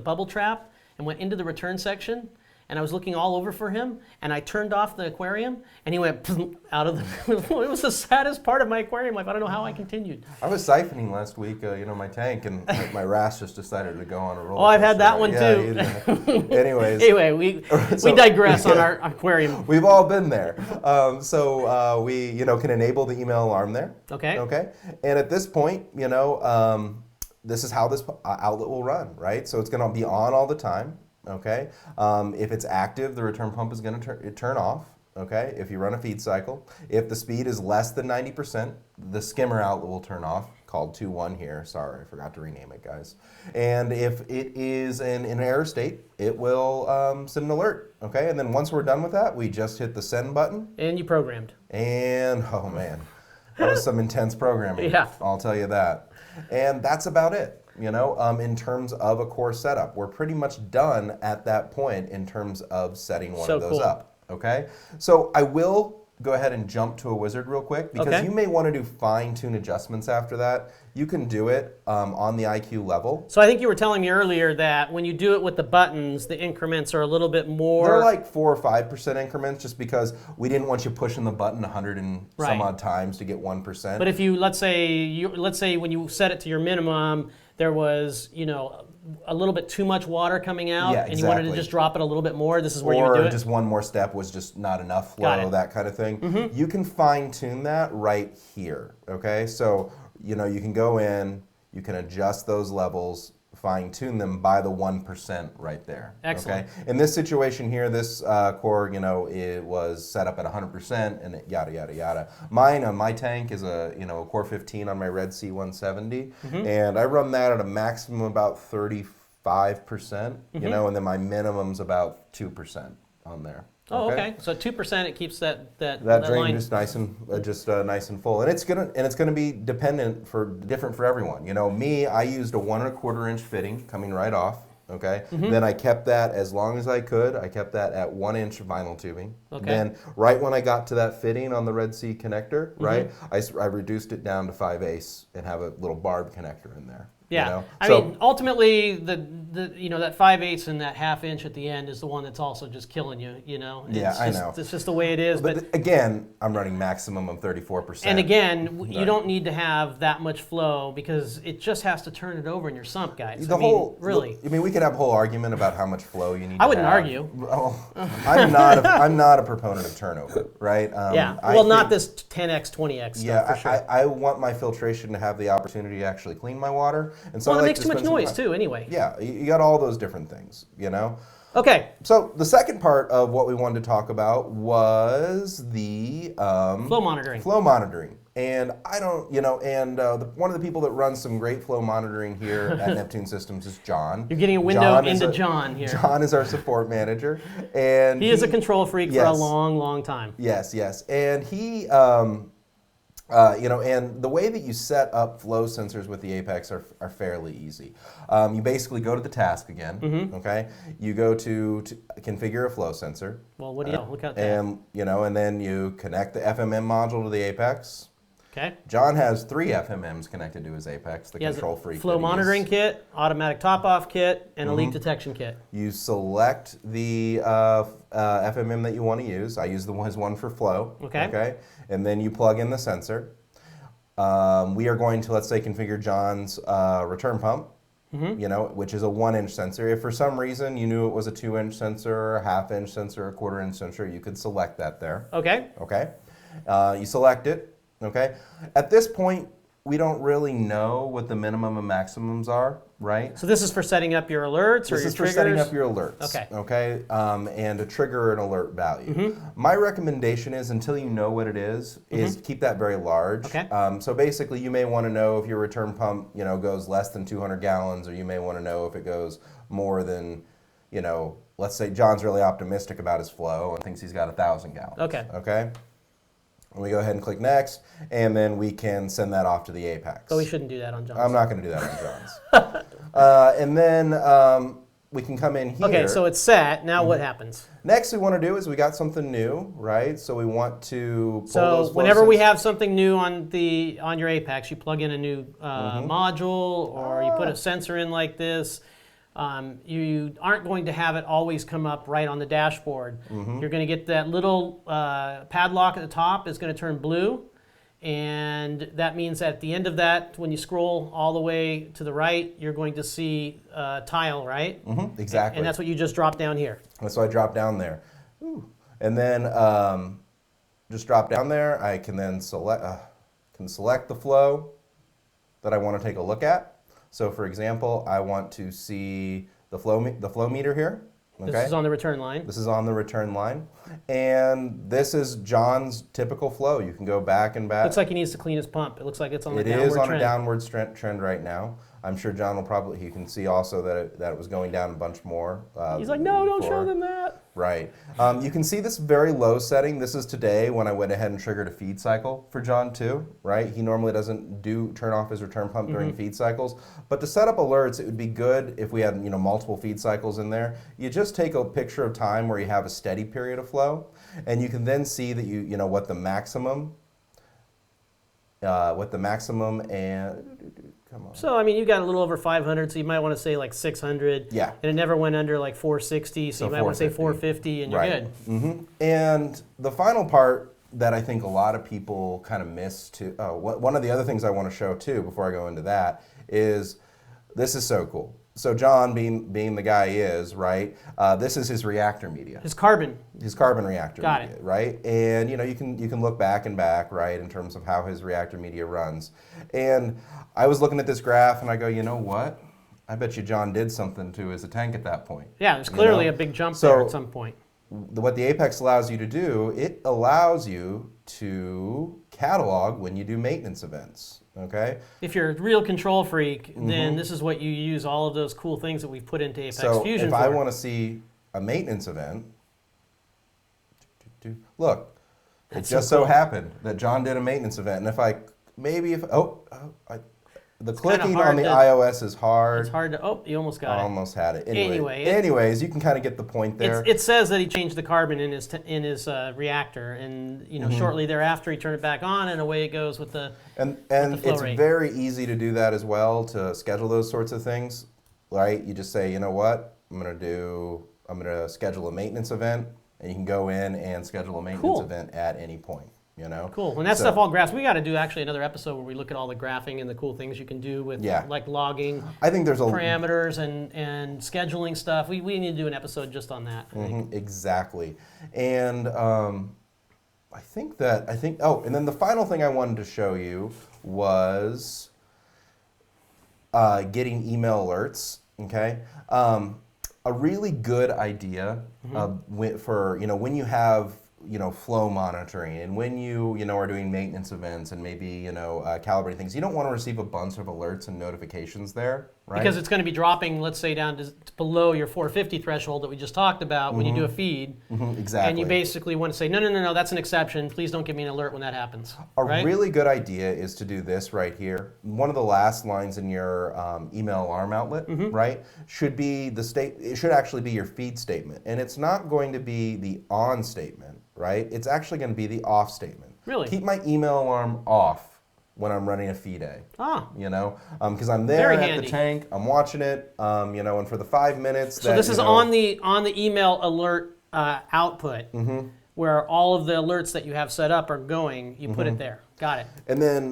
bubble trap and went into the return section. And I was looking all over for him, and I turned off the aquarium, and he went out of the. It was the saddest part of my aquarium life. I don't know how I continued. I was siphoning last week, my tank, and my wrasse just decided to go on a roller coaster. Oh, I've had that one too. Anyways. Anyway, we digress on our aquarium. We've all been there. We can enable the email alarm there. Okay. Okay. And at this point, this is how this outlet will run, right? So it's going to be on all the time. Okay, if it's active, the return pump is going to turn off. Okay, if you run a feed cycle, if the speed is less than 90%, the skimmer outlet will turn off, called 2.1 here. Sorry, I forgot to rename it, guys. And if it is in an error state, it will send an alert. Okay, and then once we're done with that, we just hit the send button. And you programmed. And oh man, that was some intense programming. Yeah, I'll tell you that. And that's about it. In terms of a core setup, we're pretty much done at that point in terms of setting one of those up. Okay, so I will go ahead and jump to a wizard real quick because you may want to do fine-tune adjustments after that. You can do it on the IQ level. So I think you were telling me earlier that when you do it with the buttons, the increments are a little bit more. They're like 4 or 5% increments, just because we didn't want you pushing the button 100 and some odd times to get 1%. But if you let's say when you set it to your minimum, there was a little bit too much water coming out, and you wanted to just drop it a little bit more. This is where you would do it. Or just one more step was just not enough flow, that kind of thing. You can fine tune that right here. Okay, so you can go in, you can adjust those levels, fine tune them by the 1% right there. Excellent. Okay? In this situation here, this core, it was set up at 100% and yada yada yada. Mine on my tank is a core 15 on my Red Sea 170, and I run that at a maximum about 35%. And then my minimum's about 2% on there. Oh, okay. So 2%, it keeps that drain line just nice and full, and it's gonna be different for everyone. Me, I used a 1 1/4 inch fitting coming right off. Okay. Then I kept that as long as I could. I kept that at 1 inch vinyl tubing. Okay. Then right when I got to that fitting on the Red Sea connector, right, I reduced it down to 5/8 and have a little barb connector in there. Yeah, I mean, ultimately, that 5/8 and that 1/2 inch at the end is the one that's also just killing you. I know. It's just the way it is. But again, I'm running maximum of 34%. And again, you don't need to have that much flow because it just has to turn it over in your sump, guys. We could have a whole argument about how much flow you need. I wouldn't argue. I'm not a proponent of turnover, right? Not this 10x, 20x stuff, for sure. I want my filtration to have the opportunity to actually clean my water. And so it makes too much noise too, anyway. Yeah, you got all those different things, Okay. So the second part of what we wanted to talk about was the flow monitoring. Flow monitoring, and one of the people that runs some great flow monitoring here at Neptune Systems is John. You're getting a window into John here. John is our support manager, and he is a control freak for a long, long time. Yes, and he. And the way that you set up flow sensors with the Apex are fairly easy. You basically go to the task again, okay? You go to configure a flow sensor. Well, look at that. And then you connect the FMM module to the Apex. Okay. John has 3 FMMs connected to his Apex, the He has control a freak. flow monitoring kit, automatic top-off kit, and a leak detection kit. You select the FMM that you want to use. I use his one for flow. Okay. And then you plug in the sensor. We are going to, let's say, configure John's return pump, which is a 1-inch sensor. If for some reason you knew it was a 2-inch sensor, a 1/2-inch sensor, a 1/4-inch sensor, you could select that there. Okay. Okay. You select it. Okay. At this point, we don't really know what the minimum and maximums are, right? So this is for setting up your alerts or your triggers? This is for setting up your alerts. Okay. Okay. And to trigger an alert value. My recommendation is, until you know what it is keep that very large. Okay. So basically, you may want to know if your return pump, goes less than 200 gallons, or you may want to know if it goes more than, let's say John's really optimistic about his flow and thinks he's got 1,000 gallons. Okay. Okay. And we go ahead and click next, and then we can send that off to the Apex. But we shouldn't do that on John's. I'm not going to do that on John's. And then we can come in here. Okay, so it's set. Now what happens? Next, we want to do is we got something new, right? So we want to pull those So flow whenever we sensors. have something new on your Apex, you plug in a new module, or you put a sensor in like this. You aren't going to have it always come up right on the dashboard. You're going to get that little padlock at the top is going to turn blue, and that means that at the end of that, when you scroll all the way to the right, you're going to see tile, right? Exactly. And that's what you just dropped down here. That's why I drop down there. Ooh. And then just drop down there. I can then select the flow that I want to take a look at. So, for example, I want to see the flow meter here. Okay? This is on the return line. This is on the return line. And this is John's typical flow. You can go back and back. Looks like he needs to clean his pump. It looks like it's on the It downward is on trend. a downward trend right now. I'm sure John will probably, you can see also that it was going down a bunch more. He's like, no, don't show before. them that. Right. You can see this very low setting. This is today when I went ahead and triggered a feed cycle for John too, right? He normally doesn't turn off his return pump during feed cycles. But to set up alerts, it would be good if we had multiple feed cycles in there. You just take a picture of time where you have a steady period of flow, and you can then see that what the maximum and come on. So, I mean, you got a little over 500, so you might want to say like 600. Yeah. And it never went under like 460, so you might want to say 450, and you're Right. good. And the final part that I think a lot of people kind of miss too, one of the other things I want to show too before I go into that is, this is so cool. So John, being the guy he is, right, this is his reactor media. His carbon. His carbon reactor Got media, it. right? And you can look back, right, in terms of how his reactor media runs. And I was looking at this graph and I go, you know what? I bet you John did something to his tank at that point. Yeah, there's clearly a big jump So- there at some point. What the Apex allows you to do, it allows you to catalog when you do maintenance events, okay? If you're a real control freak, then this is what you use all of those cool things that we've put into Apex So Fusion if for. I want to see a maintenance event, look, it That's just so so cool. happened that John did a maintenance event, and the clicking hard on the to- iOS is hard. It's hard to, oh, you almost got I it. almost had it. Anyway, Anyways, you can kind of get the point there. It says that he changed the carbon in his reactor, and shortly thereafter he turned it back on, and away it goes with the. And the flow it's rate. very easy to do that as well, to schedule those sorts of things, right? You just say, you know what, I'm gonna schedule a maintenance event, and you can go in and schedule a maintenance Cool. event at any point. Cool. And that So- stuff all graphs. We got to do actually another episode where we look at all the graphing and the cool things you can do with Yeah. like logging, I think there's a parameters, and scheduling stuff. We need to do an episode just on that. I think. Exactly. And I think, and then the final thing I wanted to show you was getting email alerts, okay? A really good idea for, when you have, flow monitoring, and when you are doing maintenance events and maybe, calibrating things, you don't want to receive a bunch of alerts and notifications there, right? Because it's going to be dropping, let's say, down to below your 450 threshold that we just talked about when you do a feed. Exactly. And you basically want to say, no, that's an exception. Please don't give me an alert when that happens. A right? really good idea is to do this right here. One of the last lines in your email alarm outlet, right, should be it should actually be your feed statement. And it's not going to be the on statement, right? It's actually going to be the off statement. Really? Keep my email alarm off, when I'm running a feed day. Ah. You know, because I'm there Very at handy. the tank, I'm watching it, you know, and for the 5 minutes. So this is on the email alert output, where all of the alerts that you have set up are going. You put it there. Got it. And then,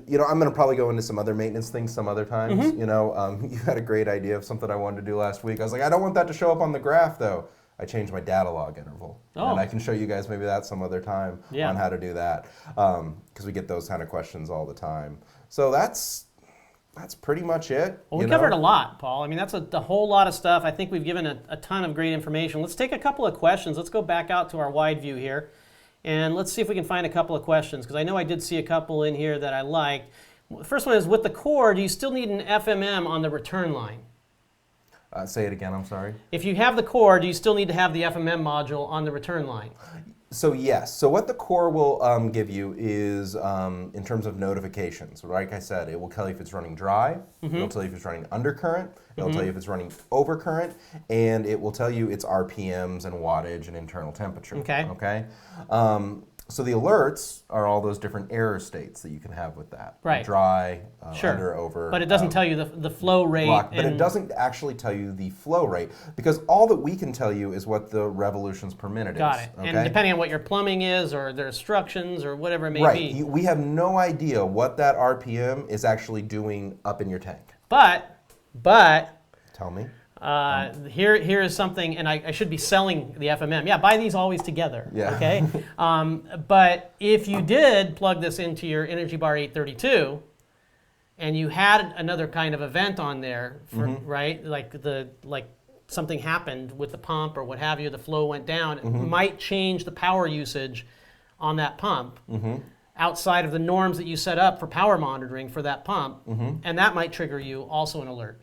you know, I'm going to probably go into some other maintenance things some other times. You know, you had a great idea of something I wanted to do last week. I was like, I don't want that to show up on the graph, though. I changed my data log interval. Oh. And I can show you guys maybe that some other time on how to do that. Because we get those kind of questions all the time. So that's pretty much it. Well, we covered a lot, Paul. I mean, that's a whole lot of stuff. I think we've given a ton of great information. Let's take a couple of questions. Let's go back out to our wide view here. And let's see if we can find a couple of questions, because I know I did see a couple in here that I liked. The first one is, with the core, do you still need an FMM on the return line? Say it again, I'm sorry. If you have the core, do you still need to have the FMM module on the return line? So yes, so what the core will give you is, in terms of notifications, like I said, it will tell you if it's running dry, it'll tell you if it's running undercurrent, it'll tell you if it's running overcurrent, and it will tell you its RPMs and wattage and internal temperature. Okay. So the alerts are all those different error states that you can have with that. Right. Dry, under, over. But it doesn't tell you the flow rate. But it doesn't actually tell you the flow rate, because all that we can tell you is what the revolutions per minute is. Got it. Okay? And depending on what your plumbing is, or their instructions, or whatever it may be. We have no idea what that RPM is actually doing up in your tank. But Tell me. here is something, and I should be selling the FMM. Yeah, buy these always together. Yeah. Okay. But if you did plug this into your Energy Bar 832, and you had another kind of event on there, for, right? Like something happened with the pump or what have you, the flow went down. It might change the power usage on that pump. Outside of the norms that you set up for power monitoring for that pump, and that might trigger you also an alert.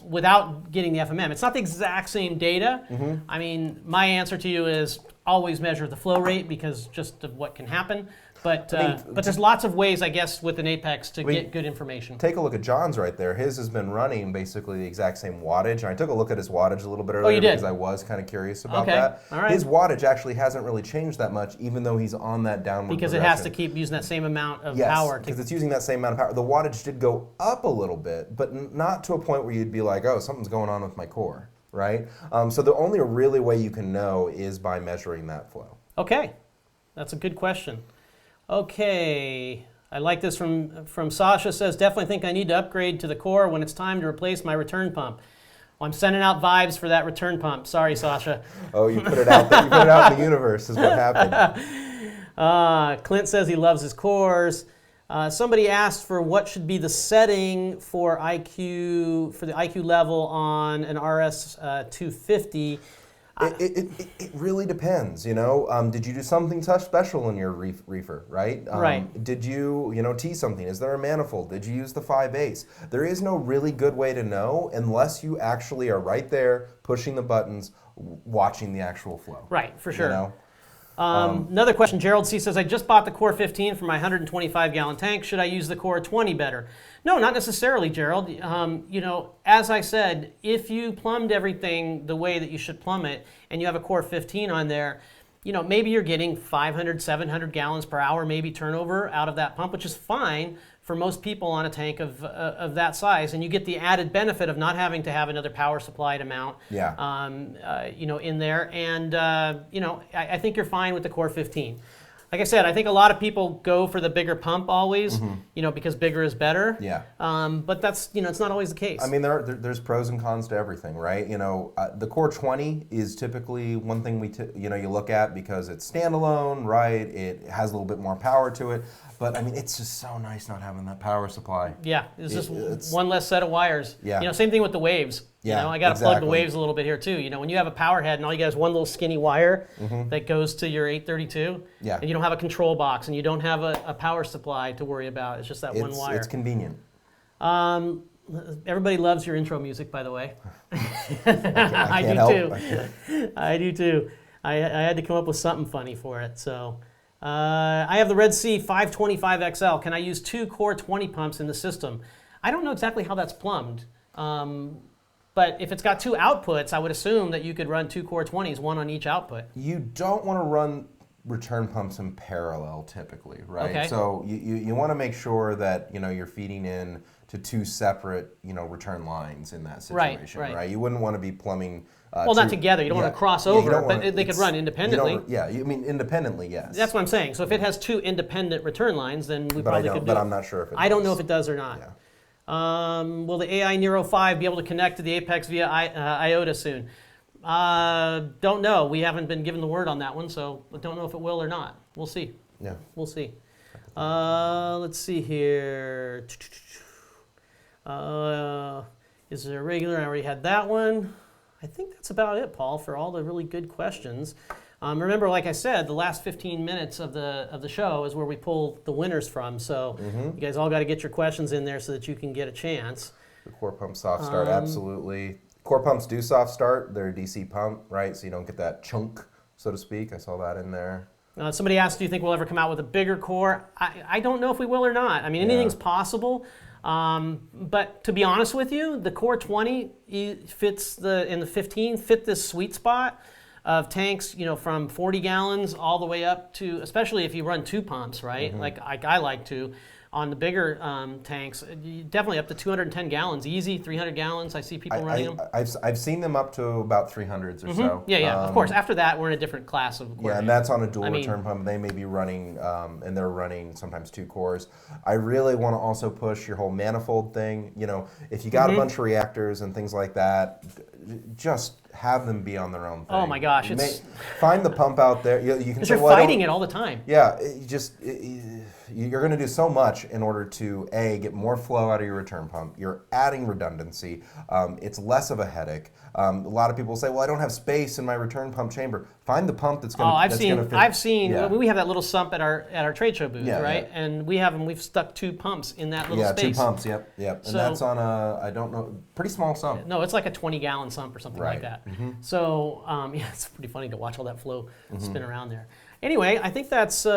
Without getting the FMM, it's not the exact same data. I mean, my answer to you is always measure the flow rate, because just of what can happen. But there's lots of ways, I guess, with an Apex to get good information. Take a look at John's right there. His has been running basically the exact same wattage. And I took a look at his wattage a little bit earlier because I was kind of curious about that. All right. His wattage actually hasn't really changed that much, even though he's on that downward Because progression. it has to keep using that same amount of power. Because it's using that same amount of power. The wattage did go up a little bit, but not to a point where you'd be like, oh, something's going on with my core, right? So the only really way you can know is by measuring that flow. Okay, that's a good question. Okay, I like this from Sasha. Says, definitely think I need to upgrade to the core when it's time to replace my return pump. Well, I'm sending out vibes for that return pump. Sorry, Sasha. Oh, you put it out there. You put it out in the universe is what happened. Clint says he loves his cores. Somebody asked for what should be the setting for the IQ level on an RS 250. It really depends, you know. Did you do something special in your reefer, right? Right. Did you tee something? Is there a manifold? Did you use the 5/8? There is no really good way to know unless you actually are right there, pushing the buttons, watching the actual flow. Right, for sure. You know? Another question, Gerald C. says, I just bought the Core 15 for my 125-gallon tank. Should I use the Core 20 better? No, not necessarily, Gerald. You know, as I said, if you plumbed everything the way that you should plumb it, and you have a Core 15 on there, you know, maybe you're getting 500, 700 gallons per hour, maybe turnover out of that pump, which is fine for most people on a tank of that size, and you get the added benefit of not having to have another power supplied amount, you know, in there. And you know, I think you're fine with the Core 15. Like I said, I think a lot of people go for the bigger pump always, you know, because bigger is better. Yeah. But that's, you know, it's not always the case. I mean, there's pros and cons to everything, right? You know, the Core 20 is typically one thing you look at because it's standalone, right? It has a little bit more power to it. But I mean, it's just so nice not having that power supply. Yeah, it's just one less set of wires. Yeah. You know, same thing with the waves. Yeah, you know, I got to plug the waves a little bit here too. You know, when you have a power head and all you got is one little skinny wire that goes to your 832, and you don't have a control box and you don't have a power supply to worry about. It's just that one wire. It's convenient. Everybody loves your intro music, by the way. I can't help it. I do too. I had to come up with something funny for it. So I have the Red Sea 525 XL. Can I use 2 Core 20 pumps in the system? I don't know exactly how that's plumbed. But if it's got 2 outputs, I would assume that you could run 2 Core 20s, one on each output. You don't want to run return pumps in parallel typically, right? Okay. So you want to make sure that you're feeding in to two separate return lines in that situation, right? You wouldn't want to be plumbing. Well, not together. You don't want to cross over, but they could run independently. You mean independently, yes. That's what I'm saying. So if it has two independent return lines, then we probably could do it. But I'm not sure if it does. I don't know if it does or not. Yeah. Will the AI Nero 5 be able to connect to the Apex via IOTA soon? Don't know. We haven't been given the word on that one, so I don't know if it will or not. We'll see. Yeah. We'll see. Let's see here. Is there a regular? I already had that one. I think that's about it, Paul, for all the really good questions. Remember, like I said, the last 15 minutes of the show is where we pull the winners from. So you guys all got to get your questions in there so that you can get a chance. The core pump soft start, absolutely. Core pumps do soft start. They're a DC pump, right? So you don't get that chunk, so to speak. I saw that in there. Somebody asked, do you think we'll ever come out with a bigger core? I don't know if we will or not. I mean, anything's possible. But to be honest with you, the Core 20 fits in the 15 fit this sweet spot of tanks, from 40 gallons all the way up to, especially if you run two pumps, right? Like I like to. On the bigger tanks, definitely up to 210 gallons, easy, 300 gallons. I see people running them. I've seen them up to about 300s or so. Yeah, of course. After that, we're in a different class of equipment. Yeah, and that's on a dual return pump. They may be running, and they're running sometimes two cores. I really want to also push your whole manifold thing. If you got a bunch of reactors and things like that, just have them be on their own thing. Oh my gosh, find the pump out there. You can say, you're fighting it all the time. Yeah, you're going to do so much in order to get more flow out of your return pump. You're adding redundancy. It's less of a headache. A lot of people say, well, I don't have space in my return pump chamber. Find the pump that's going to fit. I've seen. Yeah. We have that little sump at our trade show booth, right? Yeah. And we've stuck two pumps in that little space. Yeah, two pumps. Yep. And that's on I don't know, pretty small sump. No, it's like a 20-gallon sump or something like that. So it's pretty funny to watch all that flow spin around there. Anyway, I think that's.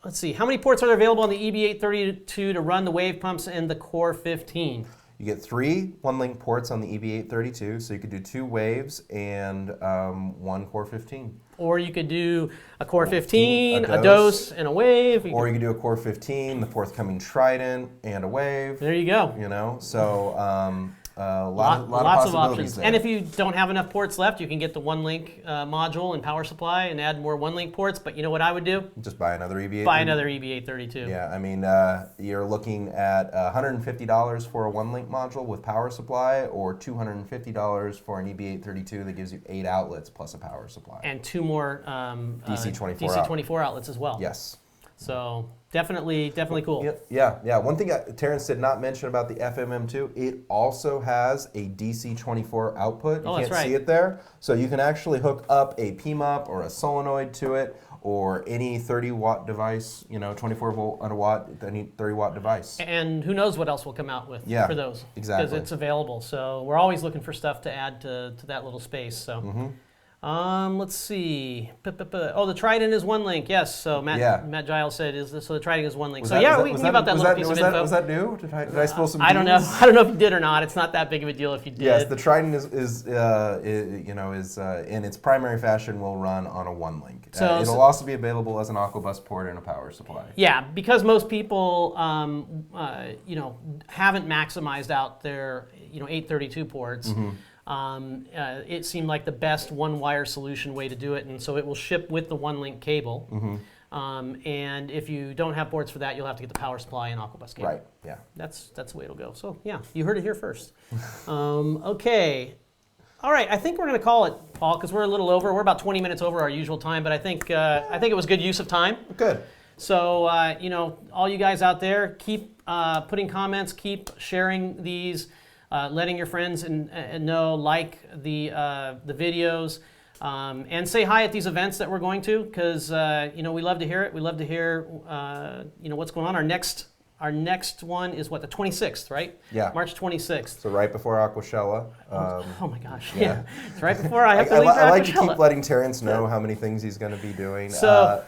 Let's see, how many ports are available on the EB832 to run the wave pumps in the Core 15? You get 3 one-link ports on the EB832, so you could do 2 waves and 1 Core 15. Or you could do a Core 15, a dose, and a wave. Or you could do a Core 15, the forthcoming Trident, and a wave. There you go. So lots of options. there. And if you don't have enough ports left, you can get the one-link module and power supply and add more one-link ports. But you know what I would do? Just buy another EB832. Buy another EB832. Yeah, I mean, you're looking at $150 for a one-link module with power supply, or $250 for an EB832 that gives you 8 outlets plus a power supply. And 2 more DC24 outlets as well. Yes. So definitely cool. Yeah. One thing Terence did not mention about the FMM2, it also has a DC24 output. You can't see it there. So you can actually hook up a PMUP or a solenoid to it, or any 30-watt device, 24 volt on a watt, any 30-watt device. And who knows what else we'll come out with for those. Exactly. Because it's available. So we're always looking for stuff to add to that little space. So. Let's see. Oh, the Trident is one link. Yes. So Matt Giles said, so the Trident is one link. We can give out that little piece of info. Was that new? Did I spill some? I don't know. I don't know if you did or not. It's not that big of a deal if you did. Yes, the Trident is in its primary fashion will run on a one link. It'll also be available as an Aquabus port and a power supply. Yeah, because most people haven't maximized out their 832 ports. It seemed like the best one-wire solution way to do it, and so it will ship with the one-link cable. And if you don't have ports for that, you'll have to get the power supply and Aquabus cable. Right. Yeah. That's the way it'll go. So yeah, you heard it here first. Okay. All right. I think we're going to call it, Paul, because we're a little over. We're about 20 minutes over our usual time, but I think it was good use of time. Good. So all you guys out there, keep putting comments, keep sharing these. Letting your friends know, like the videos, and say hi at these events that we're going to, because we love to hear it. We love to hear what's going on. Our next one is what, the 26th, right? Yeah. March 26th. So right before Aquashella. Oh my gosh! Yeah. It's right before I have to leave for Aquashella. I like to keep letting Terence know how many things he's going to be doing. So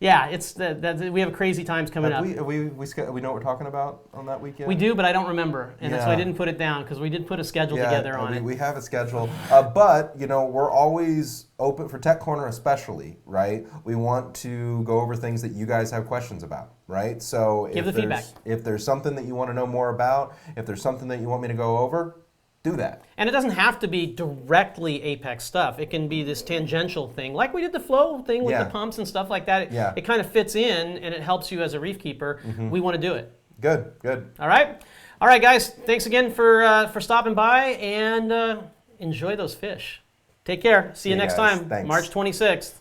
Yeah, it's we have crazy times coming up. We know what we're talking about on that weekend? We do, but I don't remember, and so I Yeah. didn't put it down because we did put a schedule together on it. We have a schedule, but we're always open for Tech Corner, especially, right? We want to go over things that you guys have questions about, right? So Give the feedback. If there's something that you want to know more about, if there's something that you want me to go over, do that. And it doesn't have to be directly Apex stuff. It can be this tangential thing, like we did the flow thing with the pumps and stuff like that. Yeah. It kind of fits in, and it helps you as a reef keeper. We want to do it. Good. All right, guys. Thanks again for stopping by, and enjoy those fish. Take care. See you next guys. time, Thanks. March 26th.